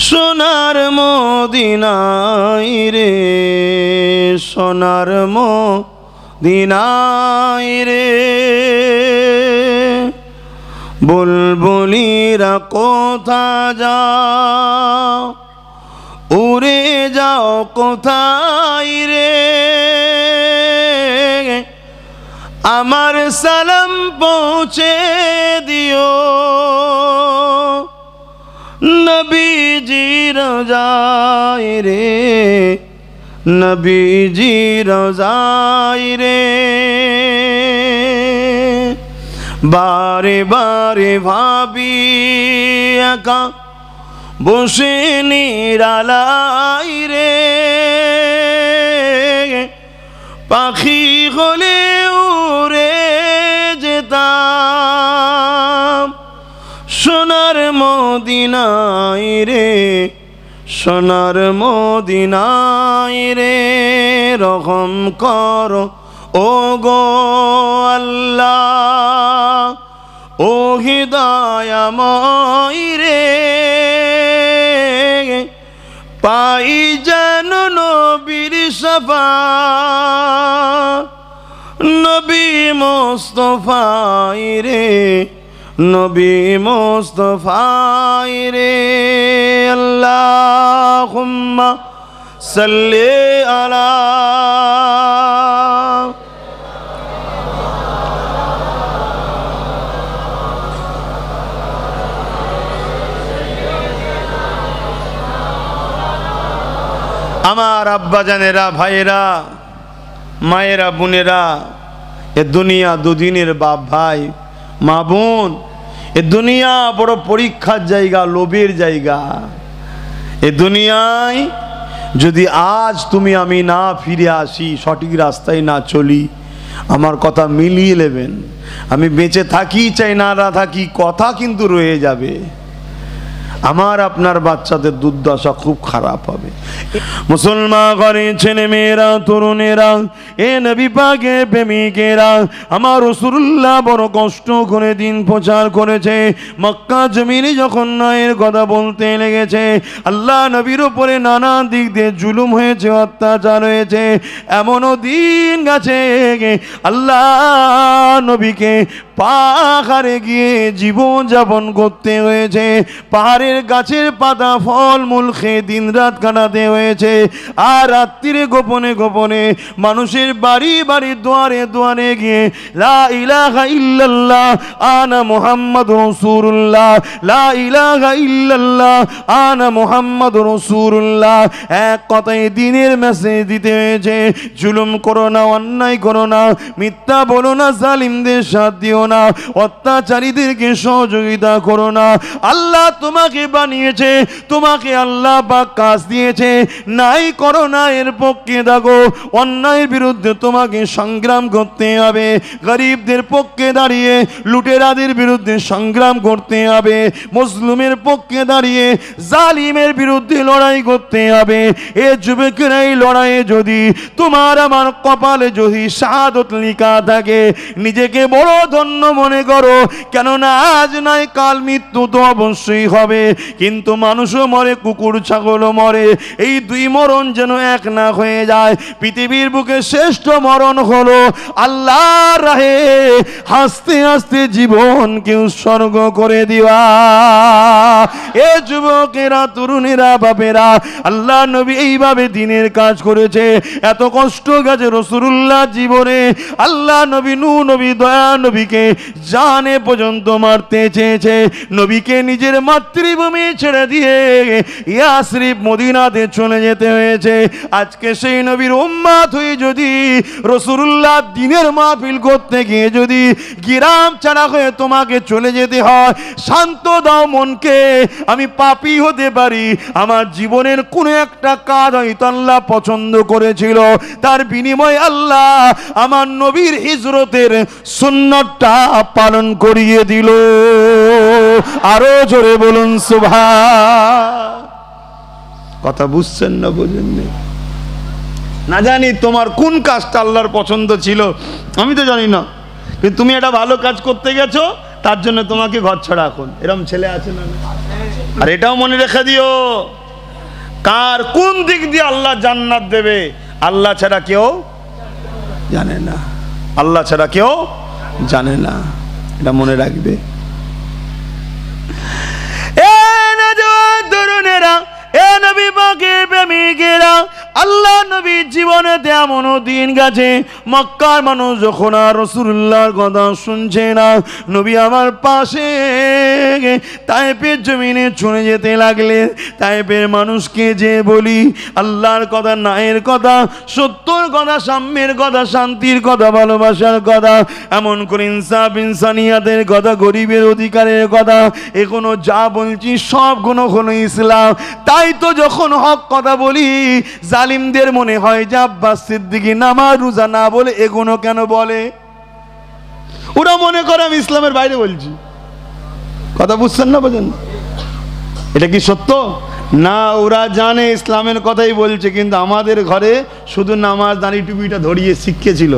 সোনার মদিনায় রে, সোনার মদিনায় রে। বুলবুলিরা কোথা যাও, উড়ে যাও কোথায় রে, আমার সালাম পৌঁছে দিও নবীজি রোজায় রে, নবীজি রোজায় রে। বারে বারে ভাবি একা বসে নিরালাই রে, পাখি হলে উড়ে যেতাম সোনার মদিনায় রে, সোনার মদিনায় রে। রহম করো ও গো আল্লাহ, ও হিদায়াময় রে, পাই যেন নবীর শাফাত, নবী মুস্তাফায় রে, নবী মুস্তাফায় রে। আল্লাহুম্মা সাল্লি আলা। আমার আব্বাজানেরা, ভাইয়েরা, মায়েরা, বোনেরা, এ দুনিয়া দুদিনের বাপ ভাই, মা বোন, এ দুনিয়া বড় পরীক্ষার জায়গা, লোভের জায়গা। এ দুনিয়ায় যদি আজ তুমি আমি না ফিরে আসি, সঠিক রাস্তায় না চলি, আমার কথা মিলিয়ে নেবেন, আমি বেঁচে থাকি চাই না থাকি, কথা কিন্তু রয়ে যাবে। আমার আপনার বাচ্চাদের দুর্দশা খুব খারাপ হবে। মুসলমান ঘরের ছেলে মেয়েরা, তরুণেরা, এ নবী পাকের প্রেমিকেরা, আমার রাসূলুল্লাহ বড় কষ্ট করে দিন প্রচার করেছে। মক্কা জমিনে যখন ন্যায়ের কথা বলতে লেগেছে, আল্লাহ নবীর উপরে নানা দিক দিয়ে জুলুম হয়েছে, অত্যাচার হয়েছে। এমনও দিন গেছে আল্লাহ নবীকে পাহাড়ে গিয়ে জীবন যাপন করতে হয়েছে, পাহাড়ের গাছের পাতা ফল মূল খেয়ে দিন রাত কাটাতে হয়েছে। আর রাত্রিরে গোপনে গোপনে মানুষের বাড়ি বাড়ি দুয়ারে দুয়ারে গিয়ে লা ইলাহা ইল্লাল্লাহ আনা মুহাম্মাদুর রাসূলুল্লাহ, লা ইলাহা ইল্লাল্লাহ আনা মুহাম্মাদুর রাসূলুল্লাহ, এক কথায় দিনের মেসেজ দিতে হয়েছে। জুলুম করো না, অন্যায় করো না, মিথ্যা বলো না, জালিমদের সাথ দিও না, অত্যাচারীদেরকে সহযোগিতা করো না। আল্লাহ তোমাকে বানিয়েছে, তোমাকে আল্লাহ পাক কাজ দিয়েছে, নাই করো না এর পক্ষে থাকো। অন্যায়ের বিরুদ্ধে তোমাকে সংগ্রাম করতে হবে, গরিবদের পক্ষে দাঁড়িয়ে লুটেরাদের বিরুদ্ধে সংগ্রাম করতে হবে, মুসলিমের পক্ষে দাঁড়িয়ে জালিমের বিরুদ্ধে লড়াই করতে হবে। এ যুবকেরা, এই লড়াইয়ে যদি তোমার আমার কপালে যদি শাহাদত লিখা থাকে, নিজেকে বড় ধন্য মনে করো, কেননা আজ নয় কাল মৃত্যু তো অবশ্যই হবে। কিন্তু মানুষও মরে, কুকুর ছাগলও মরে, এই দুই মরণ যেন এক না হয়ে যায়। পৃথিবীর বুকে শ্রেষ্ঠ মরণ হলো আল্লাহর রাহে হাসতে হাসতে জীবনকে উৎসর্গ করে দিবা। এ যুবকেরা, তরুণেরা, বাপেরা, আল্লাহ নবী এইভাবে দিনের কাজ করেছে, এত কষ্ট গেছে রাসূলুল্লাহ জীবনে। আল্লাহ নবী, নূহ নবী, দয়া নবীকে জানে পর্যন্ত মারতে চেয়েছে, নবীকে নিজের মাতৃভূমি ছেড়ে দিয়ে ইয়াসরিব মদিনাতে চলে যেতে হয়েছে। আজকে সেই নবীর উম্মত হয়ে যদি রাসূলুল্লাহ দিনের মাহফিল করতে গিয়ে যদি গ্রাম ছাড়া হয়ে তোমাকে চলে যেতে হয়, শান্ত দাও মনকে। আমি পাপী হতে পারি, আমার জীবনের কোনো একটা কাজ হয়তো আল্লাহ পছন্দ করেছিল, তার বিনিময়ে আল্লাহ আমার নবীর হিজরতের সুন্নতটা পালন করিয়ে দিল। আরো জোরে বলুন সুবহান। কথা বুঝছেন না বোঝেননি? না জানি তোমার কোন কাজটা আল্লাহর পছন্দ ছিল, আমি তো জানি না, কিন্তু তুমি একটা ভালো কাজ করতে গেছো, তার জন্য তোমাকে ঘর ছাড়া। এখন এরকম ছেলে আছে না? আর এটাও মনে রেখে দিও, কার কোন দিক দিয়ে আল্লাহ জান্নাত দেবে আল্লাহ ছাড়া কেউ জানে না, আল্লাহ ছাড়া কেউ জানে না, এটা মনে রাখবে। এ নওজোয়ান তরুণেরা, এ নবী পাকের প্রেমিকেরা, আল্লাহ নবীর জীবনে এমনও দিন গেছে, মক্কার মানুষ যখন আর রাসূলুল্লাহর কথা শুনছে না, নবী আমার পাশে তায়েফের জমিনে চলে যেতে লাগলে, তায়েফের মানুষকে যে বলি আল্লাহর কথা, ন্যায়ের কথা, সত্যর কথা, সাম্যের কথা, শান্তির কথা, ভালোবাসার কথা, এমন করে ইনসাফ ইনসানিয়াতের কথা, গরিবের অধিকারের কথা, এগুলো যা বলছি সবগুলো হলো ইসলাম। তাই তো যখন হক কথা বলি, জালিমদের মনে হয় যে আব্বাস সিদ্দিকী নামাজ রোজা না বলে এগুলো কেন বলে, ওরা মনে করে আমি ইসলামের বাইরে বলছি। কথা বুঝছেন না? বোঝেন? এটা কি সত্য না? ওরা জানে ইসলামের কথাই বলছে, কিন্তু আমাদের ঘরে শুধু নামাজ দাঁড়ি টুপিটা ধরিয়ে শিখেছিল।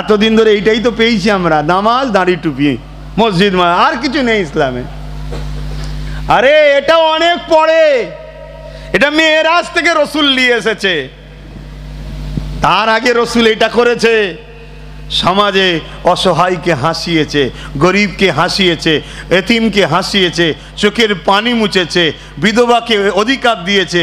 এতদিন ধরে এইটাই তো পেয়েছি আমরা, নামাজ দাঁড়ি টুপি মসজিদ, আর কিছু নেই ইসলামে। আরে এটা অনেক পরে, এটা মেরাজ থেকে রসুল নিয়ে এসেছে, তার আগে রসুল এটা করেছে। সমাজে অসহায়কে হাসিয়েছে, গরিবকে হাসিয়েছে, এতিমকে হাসিয়েছে, চোখের পানি মুছেছে, বিধবাকে অধিকার দিয়েছে,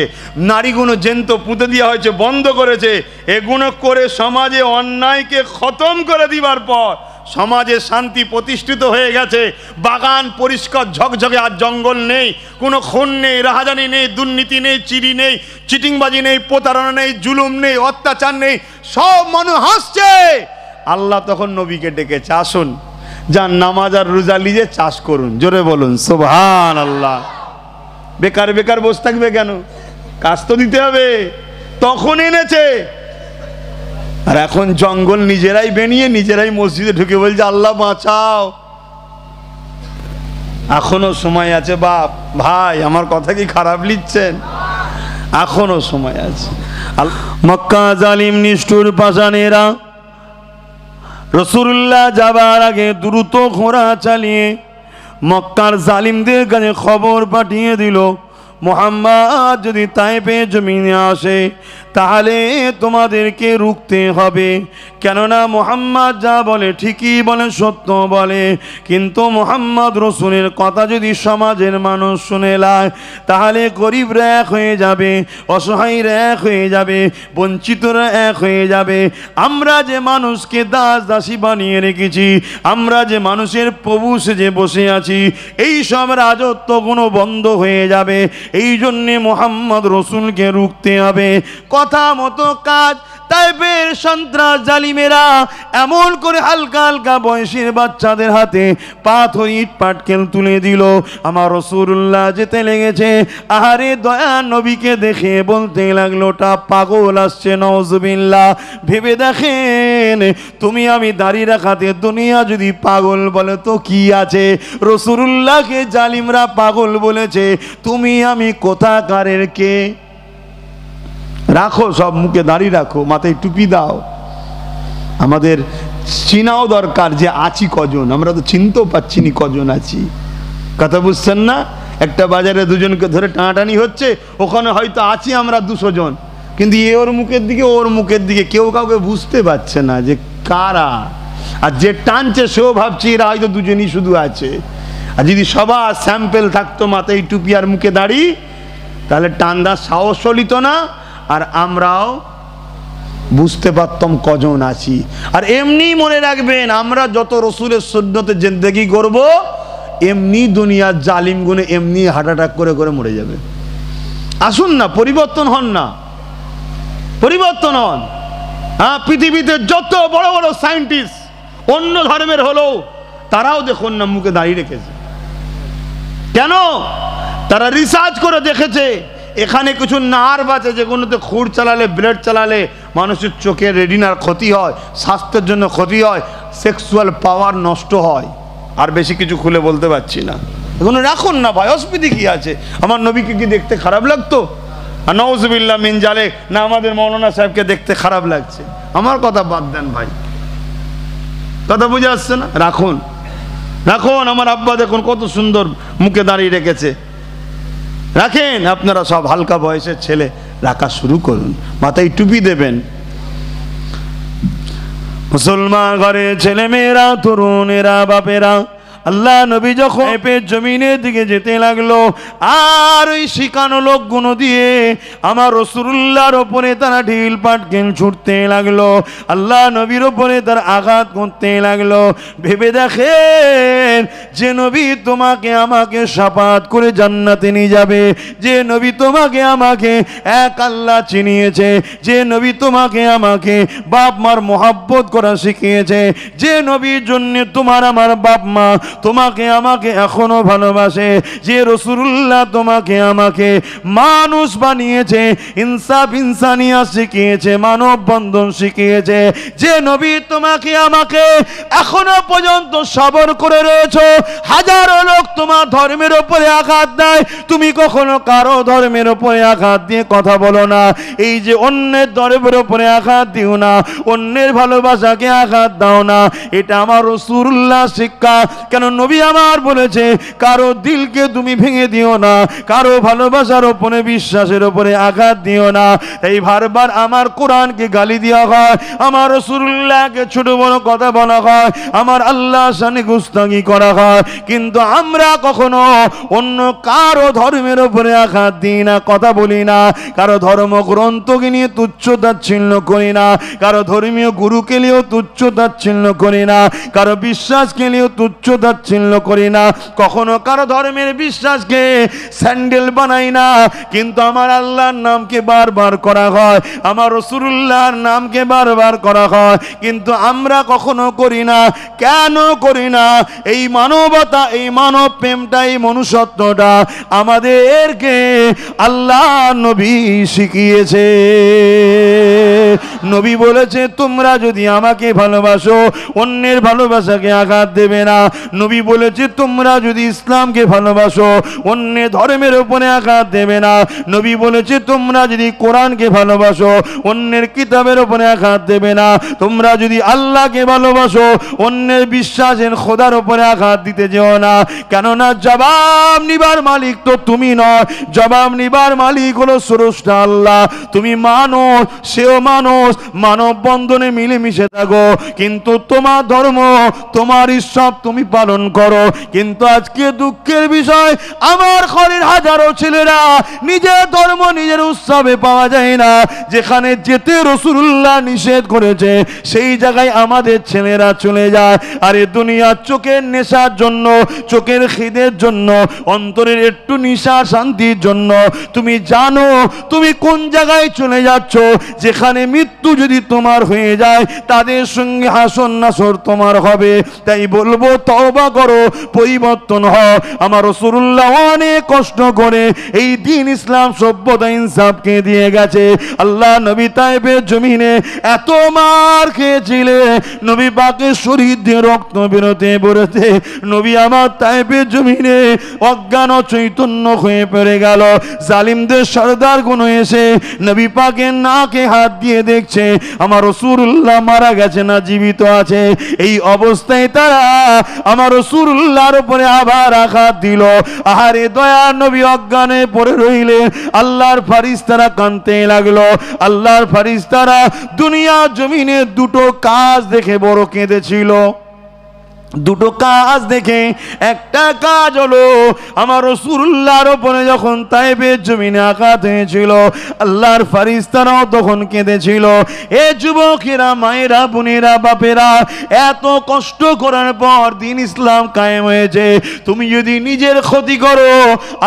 নারীগুলো জ্যান্ত পুঁতে দেওয়া হয়েছে, বন্ধ করেছে। এগুলো করে সমাজে অন্যায়কে খতম করে দিবার পর সমাজে শান্তি প্রতিষ্ঠিত হয়ে গেছে, বাগান পরিষ্কার ঝকঝকে, আর জঙ্গল নেই, কোনো খুন নেই, রাহাজানি নেই, দুর্নীতি নেই, চিরি নেই, চিটিংবাজি নেই, প্রতারণা নেই, জুলুম নেই, অত্যাচার নেই, সব মানুষ হাসছে। আল্লাহ তখন নবীকে ডেকেছে, আসুন যান নামাজ আর রোজা লিজে চাষ করুন। জোরে বলুন সুবহানাল্লাহ। বেকার বেকার বসে থাকবে কেন? কাজ তো দিতে হবে। তখন এনেছে, আর এখন জঙ্গল নিজেরাই বেনিয়ে নিজেরাই মসজিদে ঢুকে বলছে আল্লাহ বাঁচাও। এখনো সময় আছে বাপ ভাই, আমার কথা কি খারাপ লিখছেন? এখনো সময় আছে। মক্কা জালিম নিষ্ঠুর পাষাণেরা রাসূলুল্লাহ যাবার আগে দ্রুত ঘোড়া চালিয়ে মক্কার জালিমদের কাছে খবর পাঠিয়ে দিল, মুহাম্মদ যদি তায়েফে জমিনে আসে তাহলে তোমাদেরকে রুখতে হবে, কেননা মুহাম্মদ যা বলে ঠিকই বলে, সত্য বলে। কিন্তু মুহাম্মদ রসুলের কথা যদি সমাজের মানুষ শুনে লায় তাহলে গরিবরা এক হয়ে যাবে, অসহায়রা এক হয়ে যাবে, বঞ্চিতরা এক হয়ে যাবে। আমরা যে মানুষকে দাস দাসী বানিয়ে রেখেছি, আমরা যে মানুষের প্রভু সেজে বসে আছি, এই সব রাজত্বগুলো বন্ধ হয়ে যাবে। এই জন্যে মুহাম্মদ রসুলকে রুখতে হবে। কথা মতো কাজ। তাইফের সন্ত্রাস জালিমেরা এমন করে হালকা হালকা বয়সের বাচ্চাদের হাতে পাথর ইট পাটকেল তুলে দিল। আমার রাসূলুল্লাহ যেতে লেগেছে, আহারে দয়া নবীকে দেখে বলতে লাগলো, ওটা পাগল আসছে, নাউজুবিল্লাহ। ভেবে দেখেন, তুমি আমি দাড়ি রাখাতে দুনিয়া যদি পাগল বলে তো কি আছে? রাসূলুল্লাহকে জালিমরা পাগল বলেছে, তুমি আমি কোথাকারের কে? রাখো সব, মুখে দাঁড়িয়ে রাখো, মাথায় টুপি দাও। আমাদের চিনাও দরকার যে আছি কজন, আমরা তো চিনতেও পাচ্ছি নি কজন আছি। কথা বুঝছেন না? একটা বাজারে দুজনকে ধরে টানাটানি হচ্ছে, ওখানে হয়তো আছি আমরা 200 জন, কিন্তু এ ওর মুখের দিকে ওর মুখের দিকে, কেউ কাউকে বুঝতে পারছে না যে কারা। আর যে টানছে সেও ভাবছে এরা হয়তো দুজনই শুধু আছে। আর যদি সবার স্যাম্পেল থাকতো মাথায় টুপি আর মুখে দাড়ি, তাহলে টান্দার সাহস চলিত না, আর আমরাও বুঝতে পারতাম কজন আছি। আর এমনি মনে রাখবেন, আমরা যত রসুলের সুন্নতে জিন্দেগি করব, এমনি দুনিয়ার জালিম গুণে এমনি হার্ট অ্যাটাক করে করে মরে যাবে। আসুন না, পরিবর্তন হন না, পরিবর্তন হন। হ্যাঁ, পৃথিবীতে যত বড় বড় সায়েন্টিস্ট অন্য ধর্মের হলেও তারাও দেখুন না মুখে দাঁড়িয়ে রেখেছে। কেন? তারা রিসার্চ করে দেখেছে এখানে কিছু নার্ভ আছে যেগুলোতে খুর চালালে, ব্লেড চালালে মানুষের চোখের রেটিনার ক্ষতি হয়, স্বাস্থ্যের জন্য ক্ষতি হয়, সেক্সুয়াল পাওয়ার নষ্ট হয়। আর বেশি কিছু খুলে বলতে পারছি না। এগুলো রাখুন না ভাই, অসুবিধে কি আছে? আমার নবীকে কি দেখতে খারাপ লাগতো? আর নাউজুবিল্লাহ মিন জালেক, না আমাদের মৌলানা সাহেবকে দেখতে খারাপ লাগছে? আমার কথা বাদ দেন ভাই, কথা বুঝে আসছে না? রাখুন, রাখুন। আমার আব্বা দেখুন কত সুন্দর মুখে দাঁড়িয়ে রেখেছে, রাখেন। আপনারা সব হালকা বয়সের ছেলে রাখা শুরু করুন, মাথায় টুপি দেবেন। মুসলমান ঘরে ছেলে মেয়েরা, তরুণেরা, বাপেরা, আল্লাহ নবী যখন জমিনের দিকে যেতে লাগলো, আর ওই শিখানো লোকগুলো দিয়ে আমার রাসূলুল্লাহর ওপরে তারা ঢিল পাটকেল ছুটতে লাগলো, আল্লাহ নবীর ওপরে তার আঘাত করতে লাগলো। ভেবে দেখেন, যে নবী তোমাকে আমাকে শাফাত করে জান্নাতে নিয়ে যাবে, যে নবী তোমাকে আমাকে এক আল্লাহ চিনিয়েছে, যে নবী তোমাকে আমাকে বাপ মার মোহাব্বত করা শিখিয়েছে, যে নবীর জন্য তোমার আমার বাপ মা তোমাকে আমাকে এখনো ভালোবাসে, যে রাসূলুল্লাহ তোমাকে আমাকে মানুষ বানিয়েছে, ইনসাফ ইনসানিয়াত শিখিয়েছে, মানব বন্ধন শিখিয়েছে, যে নবী তোমাকে আমাকে এখনো পর্যন্ত সবর করে রয়েছো। হাজারো লোক তোমার ধর্মের উপরে আঘাত দেয়, তুমি কখনো কারো ধর্মের উপরে আঘাত দিয়ে কথা বলো না। এই যে অন্যের ধর্মের উপরে আঘাত দিও না, অন্যের ভালোবাসাকে আঘাত দাও না, এটা আমার রাসূলুল্লাহ শিক্ষা। কেন নবী আমার বলেছে, কারো দিলকে তুমি ভেঙে দিও না, কারো ভালোবাসার উপরে, বিশ্বাসের উপরে আঘাত দিও না। এই বারবার আমার কোরআনকে গালি দেওয়া হয়, আমার রাসূলুল্লাহকে ছোট বড় কথা বলা হয়, আমার আল্লাহর শানে গুস্তাখি করা হয়, কিন্তু আমরা কখনো অন্য কারো ধর্মের উপরে আঘাত দিই না, কথা বলি না, কারো ধর্মগ্রন্থকে নিয়ে তুচ্ছ তাচ্ছিল্য করি না, কারো ধর্মীয় গুরুকে নিয়েও তুচ্ছ তাচ্ছিল্য করি না, কারো বিশ্বাসকে নিয়েও তুচ্ছ তাচ্ছিল্য করি না, কখনো কারো ধর্মের বিশ্বাসকে স্যান্ডেল বানাই না। কিন্তু আমার আল্লাহর নামকে বারবার করা হয়, আমার রাসূলুল্লাহর নামকে বারবার করা হয়, কিন্তু আমরা কখনো করি না। কেন করি না? এই মানবতা, এই মানব প্রেমটা, এই মনুষ্যত্বটা আমাদেরকে আল্লাহ নবী শিখিয়েছে। নবী বলেছে, তোমরা যদি আমাকে ভালোবাসো, অন্যের ভালোবাসাকে আঘাত দেবে না। নবী বলেছে তোমরা যদি ইসলামকে ভালোবাসো অন্য ধর্মের উপরে আঘাত দেবে না। নবী বলেছে তোমরা যদি কোরআনকে ভালোবাসো অন্যের কিতাবের উপরে আঘাত দেবে না। তোমরা যদি আল্লাহকে ভালোবাসো অন্যের বিশ্বাসের খোদার উপরে আঘাত দিতে যেও না, কেননা জবাব নিবার মালিক তো তুমি নয়, জবাব নিবার মালিক হলো স্রষ্টা আল্লাহ। তুমি মানুষ, সেও মানুষ, মানব বন্ধনে মিলেমিশে থাকো, কিন্তু তোমার ধর্ম তোমার ঈশ্বর তুমি পালন করো। কিন্তু আজকে দুঃখের বিষয় আমার ঘরের হাজারো ছেলেরা নিজের ধর্ম নিজের উৎসবে পাওয়া যায় না। যেখানে যেতে রাসূলুল্লাহ নিষেধ করেছে সেই জায়গায় আমাদের ছেলেরা চলে যায়। আর এই দুনিয়ার চোখের নেশার জন্য, চোখের খিদের জন্য, অন্তরের একটু নিশা শান্তির জন্য তুমি জানো তুমি কোন জায়গায় চলে যাচ্ছ। যেখানে মৃত্যু যদি তোমার হয়ে যায় তাদের সঙ্গে হাসর নাসর তোমার হবে। তাই বলবো তওবা করো, পরিবর্তন হও। আমার রাসূলুল্লাহ অনেক কষ্ট করে এই দিন ইসলাম সভ্যতা ইনসাফকে দিয়ে গেছে। আল্লাহ নবী তায়েফের জমিনে এত মার খেয়েছিলেন, নবী পাকের শরীর দিয়ে রক্ত বেরোতে বেরোতে নবী আমার তায়েফের জমিনে অজ্ঞান চৈতন্য হয়ে পড়ে গেল। জালিমদের সরদার গুণ এসে নবী পাকের নাকে হাত দিয়ে দেখছে আমার রাসূলুল্লাহ মারা গেছে না জীবিত আছে। এই অবস্থায় তারা আমার রাসূলুল্লাহর উপরে আবার আঘাত দিল। আহারে দয়া নবী অজ্ঞানে পড়ে রইলেন। আল্লাহর ফেরেশতারা কাঁদতে লাগলো। আল্লাহর ফেরেশতারা দুনিয়া জমিনে দুটো কাজ দেখে বড় কেঁদেছিল। দুটো কাজ দেখে একটা কাজ হলো আমার রাসূলুল্লাহর উপরে যখন তায়েফের জমিনে আঘাত হয়েছিল আল্লাহর ফেরেশতারাও তখন কেঁদেছিল। এ যুবকেরা, মায়েরা, বোনেরা, বাপেরা, এত কষ্ট করার পর দিন ইসলাম কায়েম হয়েছে, তুমি যদি নিজের ক্ষতি করো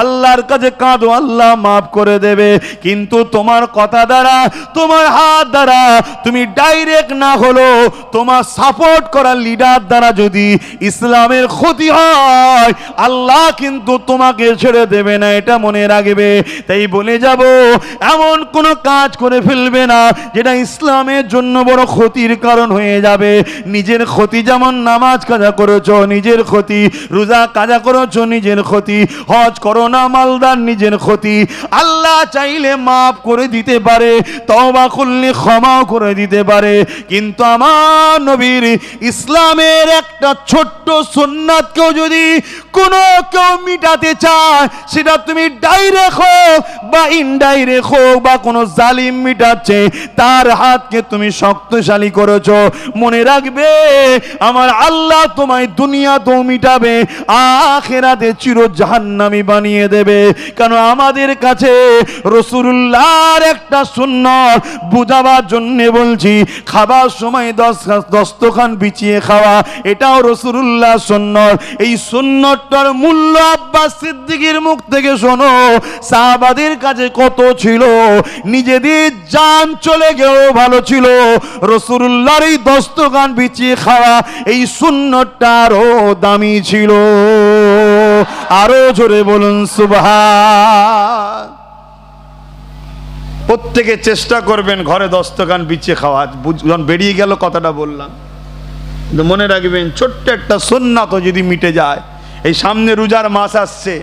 আল্লাহর কাছে কাঁদো, আল্লাহ মাফ করে দেবে। কিন্তু তোমার কথা দ্বারা, তোমার হাত দ্বারা তুমি ডাইরেক্ট না হলো তোমার সাপোর্ট করা লিডার দ্বারা যদি ইসলামের ক্ষতি হয় আল্লাহ কিন্তু তোমাকে ছেড়ে দেবে না, এটা মনে রাখবে। তাই বলে যাব এমন কোন কাজ করে ফেলবে না যেটা ইসলামের জন্য বড় ক্ষতির কারণ হয়ে যাবে। নিজের ক্ষতি, যেমন নামাজ কাজা করেছো নিজের ক্ষতি, রোজা কাজা করেছো নিজের ক্ষতি, হজ করো না মালদার নিজের ক্ষতি। আল্লাহ চাইলে মাফ করে দিতে পারে, তওবা করলে ক্ষমাও করে দিতে পারে। কিন্তু আমার নবীর ইসলামের একটা ছোট্ট সুন্নাতকেও যদি কোনো কেউ মিটাতে চায়, সেটা তুমি ডাইরেক্ট হোক বা ইনডাইরেক্ট হোক বা কোনো জালিম মিটাচ্ছে তার হাতকে তুমি শক্তিশালী করেছো, মনে রাখবে আমার আল্লাহ তোমায় দুনিয়াতেও মিটাবে, আখিরাতে চির জাহান্নামী বানিয়ে দেবে। কারণ আমাদের কাছে রাসূলুল্লাহর একটা সুন্নাত বুঝাবার জন্য বলছি, খাবার সময় দস্তখান বিছিয়ে খাওয়া, এটাও রাসূলুল্লাহ সুন্নাত। এই সুন্নাতটার মূল্য আব্বাস সিদ্দিকীর মুখ থেকে শোনো, সাহাবাদের কাছে কত ছিল, নিজেদের জান চলে গেলেও ভালো ছিল রাসূলুল্লাহর এই দস্তখান বিছিয়ে খাওয়া এই সুন্নাতটা আরো দামি ছিল। আরো জোরে বলুন সুবহান। প্রত্যেকে চেষ্টা করবেন ঘরে দস্তখান বিছিয়ে খাওয়া। যখন বেরিয়ে গেল কথাটা বললাম, মনে রাখবেন ছোট্ট একটা সুন্নাত যদি মিটে যায়। এই সামনে রোজার মাস আসছে,